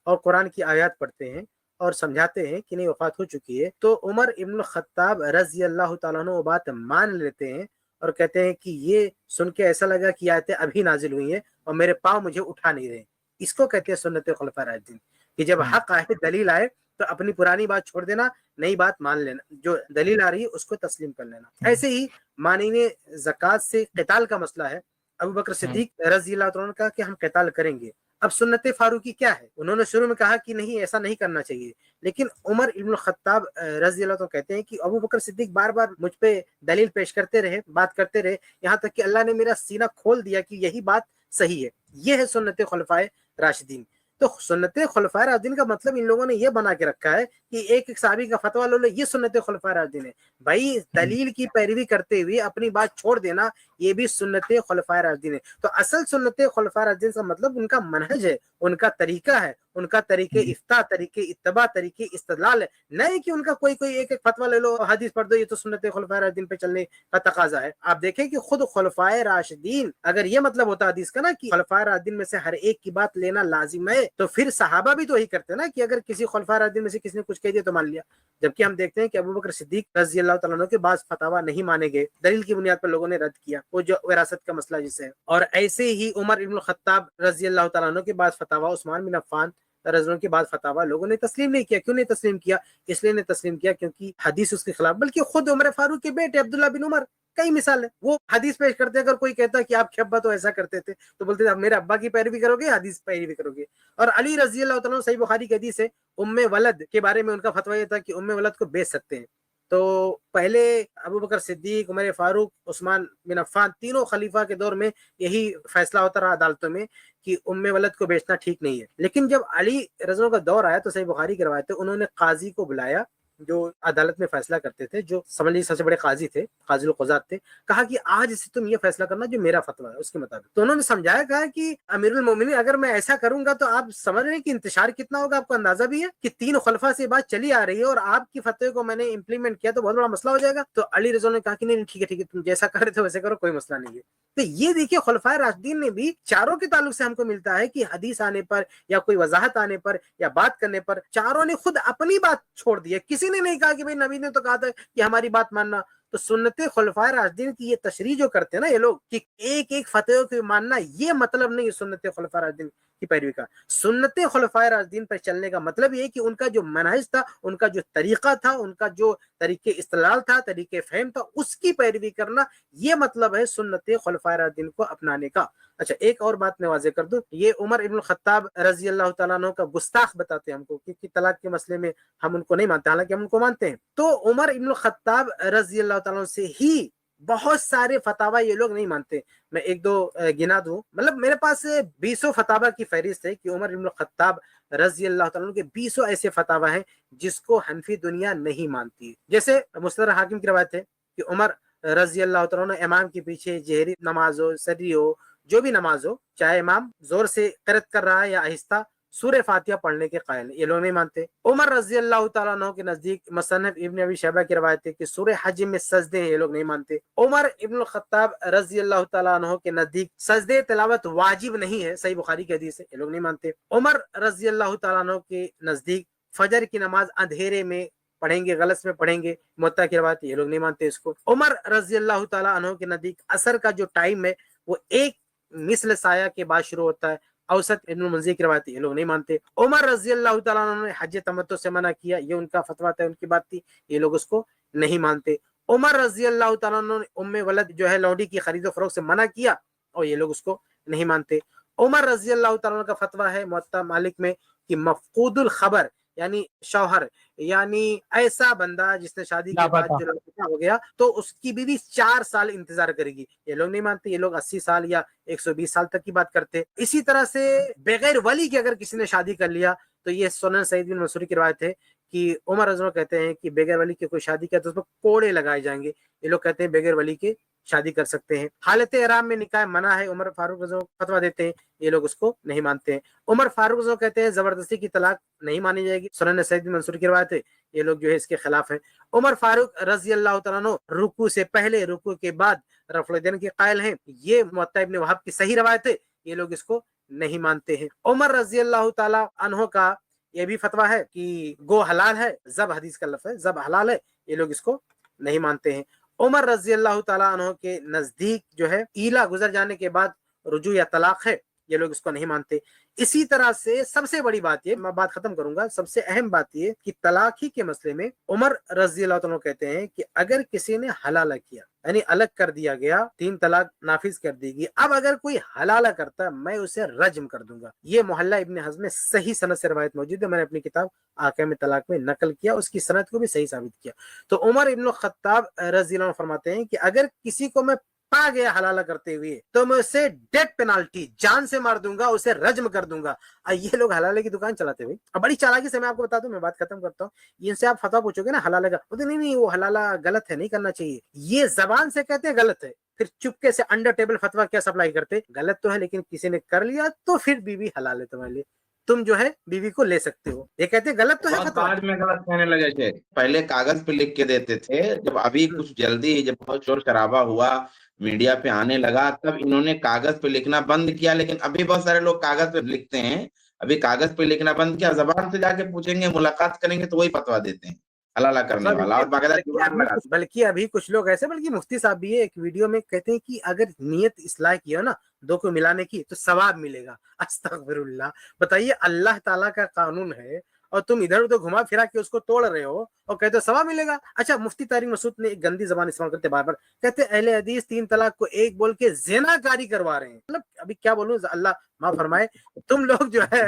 اور قرآن کی آیات پڑھتے ہیں اور سمجھاتے ہیں کہ نہیں وفات ہو چکی ہے، تو عمر ابن الخطاب رضی اللہ تعالیٰ عنہ وہ بات مان لیتے ہیں اور کہتے ہیں کہ یہ سن کے ایسا لگا کہ آیتیں ابھی نازل ہوئی ہیں اور میرے پاؤں مجھے اٹھا نہیں رہے. اس کو کہتے ہیں سنت خلفاء راشدین، کہ جب حق آئے دلیل آئے تو اپنی پرانی بات چھوڑ دینا، نئی بات مان لینا، جو دلیل آ رہی ہے اس کو تسلیم کر لینا. ایسے ہی مانعین زکوٰۃ سے قتال کا مسئلہ ہے ابو بکر صدیق رضی اللہ عنہ کا کہ ہم قتال کریں گے. اب سنت فاروقی کیا ہے؟ انہوں نے شروع میں کہا کہ نہیں ایسا نہیں کرنا چاہیے، لیکن عمر ابن الخطاب رضی اللہ عنہ کہتے ہیں کہ ابو بکر صدیق بار بار مجھ پہ دلیل پیش کرتے رہے، بات کرتے رہے، یہاں تک کہ اللہ نے میرا سینہ کھول دیا کہ یہی بات صحیح ہے. یہ ہے سنت خلفائے راشدین. تو سنت خلفائے راشدین کا مطلب ان لوگوں نے یہ بنا کے رکھا ہے کہ ایک ایک صحابی کا فتویٰ لو لو یہ سنت خلفائے راشدین ہے. بھائی دلیل کی پیروی کرتے ہوئے اپنی بات چھوڑ دینا یہ بھی سنت خلفائے راشدین ہے. تو اصل سنت خلفائے راشدین کا مطلب ان کا منہج ہے، ان کا طریقہ ہے، ان کا طریقہ افتاء، طریقہ اتباع، طریقہ استدلال ہے. نہیں کہ ان کا کوئی ایک ایک فتویٰ لے لو حدیث پڑھ دو یہ تو سنت خلفائے راشدین پہ چلنے کا تقاضا ہے. آپ دیکھیں کہ خود خلفائے راشدین، اگر یہ مطلب ہوتا حدیث کا نا کہ خلفائے راشدین میں سے ہر ایک کی بات لینا لازم ہے، تو پھر صحابہ بھی تو وہی کرتے نا کہ اگر کسی خلفائے راشدین میں سے کسی نے کچھ کہہ دیا تو مان لیا. جبکہ ہم دیکھتے ہیں کہ ابو بکر صدیق رضی اللہ تعالیٰ عنہ کے بعض فتاوی نہیں مانے گئے، دلیل کی بنیاد پر لوگوں نے رد کیا، وہ جو وراثت کا مسئلہ جسے ہے. اور ایسے ہی عمر ابن الخطاب رضی اللہ تعالیٰ عنہ کے بعض فتاوی، عثمان بن عفان رضی اللہ عنہ کے بعد فتاوی لوگوں نے تسلیم نہیں کیا. کیوں نہیں تسلیم کیا؟ اس لیے نہیں تسلیم کیا کیونکہ حدیث اس کے خلاف. بلکہ خود عمر فاروق کے بیٹے عبداللہ بن عمر کئی مثال ہے، وہ حدیث پیش کرتے ہیں. اگر کوئی کہتا کہ آپ کے ابا تو ایسا کرتے تھے تو بولتے تھے میرے ابا کی پیروی کرو گے، حدیث پیروی کرو گے. اور علی رضی اللہ تعالیٰ صحیح بخاری کی حدیث ہے، ام ولد کے بارے میں ان کا فتویٰ یہ تھا کہ ام ولد کو بیچ سکتے ہیں. تو پہلے ابو بکر صدیق، عمر فاروق، عثمان بن عفان تینوں خلیفہ کے دور میں یہی فیصلہ ہوتا رہا عدالتوں میں کہ ام ولد کو بیچنا ٹھیک نہیں ہے. لیکن جب علی رضی اللہ کا دور آیا تو صحیح بخاری کی روایت ہے انہوں نے قاضی کو بلایا جو عدالت میں فیصلہ کرتے تھے، جو سمجھ لیجیے سب سے بڑے قاضی تھے، قاضی القضات تھے. کہا کہ آج سے تم یہ فیصلہ کرنا جو میرا فتویٰ ہے اس کے مطابق. تو انہوں نے سمجھایا، کہا کہ امیر المومنین اگر میں ایسا کروں گا تو آپ سمجھ رہے ہیں کہ انتشار کتنا ہوگا. آپ کو اندازہ بھی ہے کہ 3 خلفاء سے بات چلی آ رہی ہے اور آپ کی فتوے کو میں نے امپلیمنٹ کیا تو بہت بڑا مسئلہ ہو جائے گا. تو علی رضی نے کہا کہ نہیں ٹھیک ہے تم جیسا کر رہے تھے ویسے کرو، کوئی مسئلہ نہیں ہے. تو یہ دیکھیے خلفائے راشدین نے بھی چاروں کے تعلق سے ہم کو ملتا ہے کہ حدیث آنے پر یا کوئی وضاحت آنے پر یا بات کرنے پر چاروں نے خود اپنی بات چھوڑ دی ہے. کسی نے نہیں کہا کہ بھئی نبی نے تو کہا تھا کہ ہماری بات ماننا. تو سنت خلفائے راشدین کی یہ تشریح جو کرتے ہیں نا یہ لوگ کہ ایک ایک فتوے کو ماننا، یہ مطلب نہیں سنت خلفائے راشدین کی پیروی کا. سنت خلفائے راشدین پر چلنے کا مطلب یہ کہ ان کا جو منہج تھا، ان کا جو طریقہ تھا، ان کا جو طریقے استدلال تھا، طریقے فہم تھا، اس کی پیروی کرنا، یہ مطلب ہے سنت خلفائے راشدین کو اپنانے کا. اچھا ایک اور بات میں واضح کر دوں، یہ عمر ابن الخطاب رضی اللہ تعالیٰ عنہ کا گستاخ بتاتے ہیں ہم کو، کیونکہ طلاق کے مسئلے میں ہم ان کو نہیں مانتے، حالانکہ ہم ان کو مانتے ہیں. تو عمر ابن الخطاب رضی اللہ تعالیٰ عنہ سے ہی بہت سارے فتاوی یہ لوگ نہیں مانتے. میں ایک دو گنا دوں، مطلب میرے پاس 20 فتاوی کی فہرست ہے کہ عمر ابن الخطاب رضی اللہ تعالیٰ عنہ کے 20 ایسے فتاوی ہیں جس کو حنفی دنیا نہیں مانتی. جیسے مستدرک حاکم کی روایت ہے کہ عمر رضی اللہ تعالیٰ عنہ امام کے پیچھے جہری نماز ہو، سری ہو، جو بھی نماز ہو، چاہے امام زور سے قرأت کر رہا ہے یا آہستہ، سورہ فاتحہ پڑھنے کے قائل ہیں، یہ لوگ نہیں مانتے. عمر رضی اللہ تعالیٰ عنہ کے نزدیک مصنف ابن ابی شیبہ کی روایت ہے کہ سورہ حج میں سجدے ہیں، یہ لوگ نہیں مانتے. عمر ابن الخطاب رضی اللہ تعالیٰ عنہ کے نزدیک سجدے تلاوت واجب نہیں ہے، صحیح بخاری کی حدیث ہے، یہ لوگ نہیں مانتے. عمر رضی اللہ تعالیٰ عنہ کے نزدیک فجر کی نماز اندھیرے میں پڑھیں گے، غلط میں پڑھیں گے، موطا کی روایت، یہ لوگ نہیں مانتے اس کو. عمر رضی اللہ تعالیٰ عنہ کے نزدیک عصر کا جو ٹائم ہے وہ ایک مثل سایہ کے بعد شروع ہوتا ہے، اوسط ابن المنذر کی روایت، یہ لوگ نہیں مانتے. عمر رضی اللہ تعالیٰ عنہ نے حج تمتع سے منع کیا، یہ ان کا فتویٰ تھا، ان کی بات تھی، یہ لوگ اس کو نہیں مانتے. عمر رضی اللہ تعالیٰ عنہ نے ام ولد جو ہے لونڈی کی خرید و فروخت سے منع کیا اور یہ لوگ اس کو نہیں مانتے. عمر رضی اللہ تعالیٰ عنہ کا فتویٰ ہے موطا مالک میں کہ مفقود الخبر یعنی شوہر، یعنی ایسا بندہ جس نے شادی کے بعد جو لڑکا ہو گیا تو اس کی بیوی 4 سال انتظار کرے گی، یہ لوگ نہیں مانتے. یہ لوگ 80 سال یا 120 سال تک کی بات کرتے. اسی طرح سے بغیر ولی کے اگر کسی نے شادی کر لیا تو یہ سنن سعید بن منصور کی روایت ہے کہ عمر رضی اللہ عنہ کہتے ہیں کہ بغیر ولی کے کوئی شادی کیا تو اس پر کوڑے لگائے جائیں گے. یہ لوگ کہتے ہیں بغیر ولی کے شادی کر سکتے ہیں. حالت احرام میں نکاح منع ہے, عمر فاروق رضی اللہ عنہ فتویٰ دیتے ہیں, یہ لوگ اس کو نہیں مانتے ہیں. عمر فاروق رضی اللہ عنہ کہتے ہیں زبردستی کی طلاق نہیں مانی جائے گی, سنن سعید بن منصور کی روایت ہے, یہ لوگ جو ہے اس کے خلاف ہیں. عمر فاروق رضی اللہ تعالیٰ عنہ رکوع سے پہلے رکوع کے بعد رفع الیدین کے قائل ہیں, یہ موطا ابن وہب کی صحیح روایت ہے, یہ لوگ اس کو نہیں مانتے ہیں. عمر رضی اللہ تعالیٰ عنہ کا یہ بھی فتویٰ ہے کہ گو حلال ہے, ذبح حدیث کا لفظ ہے, ذبح حلال ہے, یہ لوگ اس کو نہیں مانتے ہیں. عمر رضی اللہ تعالیٰ عنہ کے نزدیک جو ہے ایلا گزر جانے کے بعد رجوع یا طلاق ہے, یہ لوگ اس کو نہیں مانتے. اسی طرح سے سب سے بڑی بات یہ, میں بات ختم کروں گا, سب سے اہم بات یہ کہ طلاق ہی کے مسئلے میں عمر رضی اللہ عنہ کہتے ہیں کہ اگر کسی نے حلالہ کیا, یعنی الگ کر دیا گیا, 3 طلاق نافذ کر دی گئی, اب اگر کوئی حلالہ کرتا میں اسے رجم کر دوں گا. یہ محلہ ابن حزم میں صحیح سند سے روایت موجود ہے, میں نے اپنی کتاب احکام طلاق میں نقل کیا, اس کی سند کو بھی صحیح ثابت کیا. تو عمر ابن الخطاب رضی اللہ عنہ فرماتے ہیں کہ اگر کسی کو میں پا گیا حلالہ کرتے ہوئے تو میں اسے ڈیتھ پینالٹی, جان سے مار دوں گا, اسے رجم کر دوں گا. یہ لوگ حلالے کی دکان چلاتے ہوئے, اب بڑی چالاکی سے میں آپ کو بتا دوں, میں بات ختم کرتا ہوں, ان سے آپ فتویٰ پوچھو گے نا حلالے کا, بولتے نہیں وہ حلالہ غلط ہے, نہیں کرنا چاہیے. یہ زبان سے کہتے ہیں غلط ہے, پھر چپکے سے انڈر ٹیبل فتویٰ کیا سپلائی کرتے, غلط تو ہے لیکن کسی نے کر لیا تو پھر بیوی حلال ہے تمہارے لیے, تم جو ہے بیوی کو لے سکتے ہو. یہ کہتے ہیں غلط تو ہے فتویٰ. آج میں غلط کہنے لگے تھے, پہلے کاغذ پہ لکھ کے دیتے تھے, جب ابھی کچھ جلدی جب بہت شور شرابہ ہوا میڈیا پہ آنے لگا تب انہوں نے کاغذ پہ لکھنا بند کیا. لیکن ابھی بہت سارے لوگ کاغذ پہ لکھتے ہیں, ابھی کاغذ پہ لکھنا بند کیا, زبان سے جا کے پوچھیں گے, ملاقات کریں گے تو وہی فتویٰ دیتے ہیں حلالہ کرنے والا, اور باقاعدہ جواب لگا. بلکہ ابھی کچھ لوگ ایسے, بلکہ مفتی صاحب بھی ایک ویڈیو میں کہتے ہیں کہ اگر نیت اصلاح کی ہو نا, 2 کو ملانے کی, تو ثواب ملے گا. استغفر اللہ. بتائیے, اللہ تعالیٰ کا قانون ہے اور تم ادھر ادھر گھما پھرا کے اس کو توڑ رہے ہو اور کہتے ہو ثواب ملے گا. اچھا, مفتی طارق مسعود نے ایک گندی زبان استعمال کرتے بار بار, کہتے اہل حدیث 3 طلاق کو 1 بول کے زنا کاری کروا رہے ہیں. مطلب ابھی کیا بولوں, اللہ معاف فرمائے, تم لوگ جو ہے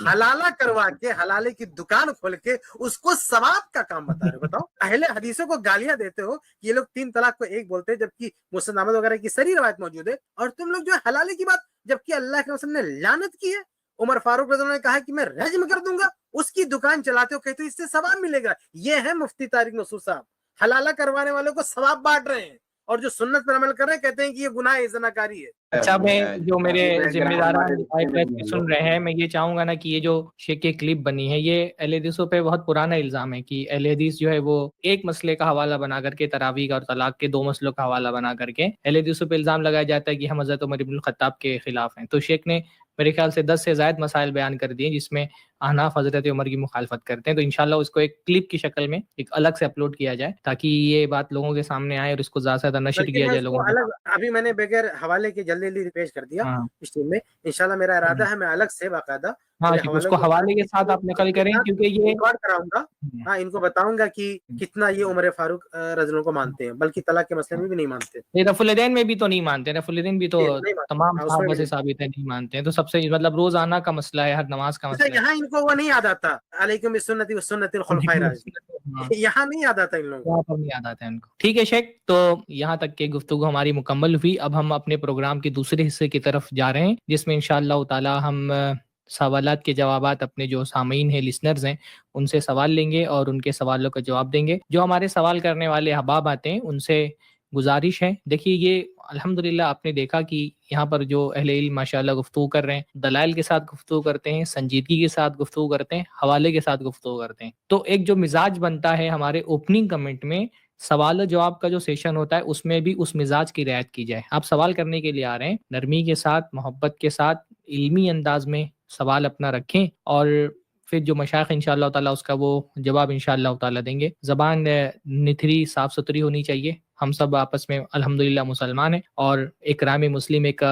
حلالہ کروا کے, حلالے کی دکان کھول کے اس کو ثواب کا کام بتا رہے. بتاؤ, اہل حدیثوں کو گالیاں دیتے ہو, یہ لوگ 3 طلاق کو 1 بولتے ہیں جبکہ مسند احمد وغیرہ کی صحیح روایت موجود ہے, اور تم لوگ جو ہے حلالے کی بات, جبکہ اللہ کے رسول نے لعنت کی ہے. عمر فاروق رضی اللہ عنہ نے کہا کہ میں رجم کر دوں گا, اس کی دکان چلاتے ہو, کہتے ہو اس سے ثواب ملے گا. یہ ہے مفتی طارق مسعود صاحب, حلالہ کروانے والوں کو ثواب بانٹ رہے ہیں, اور جو سنت پر عمل کر رہے ہیں کہتے ہیں کہ یہ گناہ زناکاری ہے. اچھا, میں جو میرے ذمہ داران سن رہے ہیں, میں یہ چاہوں گا نا کہ یہ جو شیخ کی کلپ بنی ہے, یہ اہل حدیثوں پہ بہت پرانا الزام ہے کہ اہل حدیث جو ہے وہ ایک مسئلے کا حوالہ بنا کر کے, تراویح اور طلاق کے 2 مسئلوں کا حوالہ بنا کر کے اہل حدیثوں پہ الزام لگایا جاتا ہے کہ ہم حضرت عمر بن الخطاب کے خلاف ہیں. تو شیخ نے میرے خیال سے 10 سے زائد مسائل بیان کر دیے جس میں احناف حضرت عمر کی مخالفت کرتے ہیں. تو انشاءاللہ اس کو ایک کلپ کی شکل میں ایک الگ سے اپلوڈ کیا جائے تاکہ یہ بات لوگوں کے سامنے آئے اور اس کو زیادہ سے زیادہ نشر کیا جائے لوگوں کو. ابھی میں نے بغیر حوالے کے جلدی پیش کر دیا اس ٹیم میں, انشاءاللہ میرا ارادہ ہے میں الگ سے باقاعدہ اس کو حوالے کے ساتھ آپ نقل کریں, کیونکہ یہ ریکارڈ کراؤں گا. ہاں, ان کو بتاؤں گا کہ کتنا یہ عمر فاروق رضی اللہ عنہ کو مانتے ہیں, بلکہ طلاق کے مسئلے میں بھی نہیں مانتے. یہ رفع الیدین میں بھی تو نہیں مانتے, رفع الیدین بھی تو تمام صحابہ سے ثابت ہے نہیں مانتے ہیں. تو سب سے مطلب روزانہ کا مسئلہ ہے, ہر نماز کا مسئلہ ہے. یہاں ان کو وہ نہیں یاد آتا, علیکم بسنتی و سنت الخلفاء الراشدین, یہاں نہیں یاد آتا ان لوگوں کو, نہیں یاد آتا ہے ان کو. ٹھیک ہے شیخ, تو یہاں تک کہ گفتگو ہماری مکمل ہوئی. اب ہم اپنے پروگرام کے دوسرے حصے کی طرف جا رہے ہیں جس میں انشاءاللہ تعالی ہم سوالات کے جوابات اپنے جو سامعین ہیں, لسنرز ہیں, ان سے سوال لیں گے اور ان کے سوالوں کا جواب دیں گے. جو ہمارے سوال کرنے والے احباب آتے ہیں ان سے گزارش ہے, دیکھیے یہ الحمدللہ آپ نے دیکھا کہ یہاں پر جو اہل علم ماشاءاللہ گفتگو کر رہے ہیں, دلائل کے ساتھ گفتگو کرتے ہیں, سنجیدگی کے ساتھ گفتگو کرتے ہیں, حوالے کے ساتھ گفتگو کرتے ہیں. تو ایک جو مزاج بنتا ہے ہمارے اوپننگ کمنٹ میں, سوال و جواب کا جو سیشن ہوتا ہے اس میں بھی اس مزاج کی رعایت کی جائے. آپ سوال کرنے کے لیے آ رہے ہیں, نرمی کے ساتھ, محبت کے ساتھ, علمی انداز میں سوال اپنا رکھیں, اور پھر جو مشائخ انشاءاللہ تعالیٰ اس کا وہ جواب انشاءاللہ تعالیٰ دیں گے. زبان نتھری صاف ستھری ہونی چاہیے. ہم سب آپس میں الحمدللہ مسلمان ہیں, اور اکرام مسلم ایک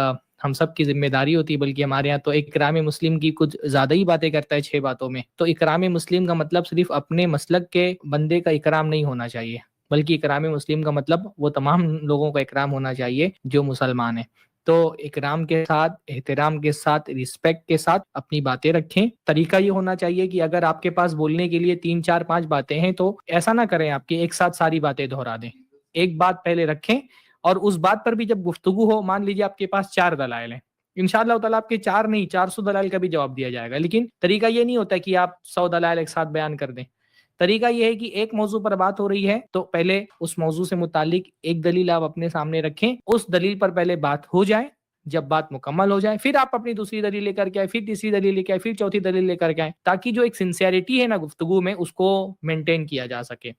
ہم سب کی ذمہ داری ہوتی ہے, بلکہ ہمارے یہاں تو اکرام مسلم کی کچھ زیادہ ہی باتیں کرتا ہے 6 باتوں میں. تو اکرام مسلم کا مطلب صرف اپنے مسلک کے بندے کا اکرام نہیں ہونا چاہیے, بلکہ اکرام مسلم کا مطلب وہ تمام لوگوں کا اکرام ہونا چاہیے جو مسلمان ہیں. تو اکرام کے ساتھ, احترام کے ساتھ, رسپیکٹ کے ساتھ اپنی باتیں رکھیں. طریقہ یہ ہونا چاہیے کہ اگر آپ کے پاس بولنے کے لیے 3 4 5 باتیں ہیں تو ایسا نہ کریں آپ کہ ایک ساتھ ساری باتیں دہرا دیں. ایک بات پہلے رکھیں, اور اس بات پر بھی جب گفتگو ہو, مان لیجیے آپ کے پاس 4 دلائل ہیں, انشاءاللہ تعالیٰ آپ کے 4 نہیں 400 دلائل کا بھی جواب دیا جائے گا. لیکن طریقہ یہ نہیں ہوتا کہ آپ 100 دلائل ایک ساتھ بیان کر دیں. طریقہ یہ ہے کہ ایک موضوع پر بات ہو رہی ہے تو پہلے اس موضوع سے متعلق ایک دلیل آپ اپنے سامنے رکھیں، اس دلیل پر پہلے بات ہو جائے، جب بات مکمل ہو جائے پھر آپ اپنی دوسری دلیل لے کر کے آئے، پھر تیسری دلیل لے کے آئے، پھر چوتھی دلیل لے کر کے آئے، تاکہ جو ایک سنسیئرٹی ہے نا گفتگو میں اس کو مینٹین کیا جا سکے۔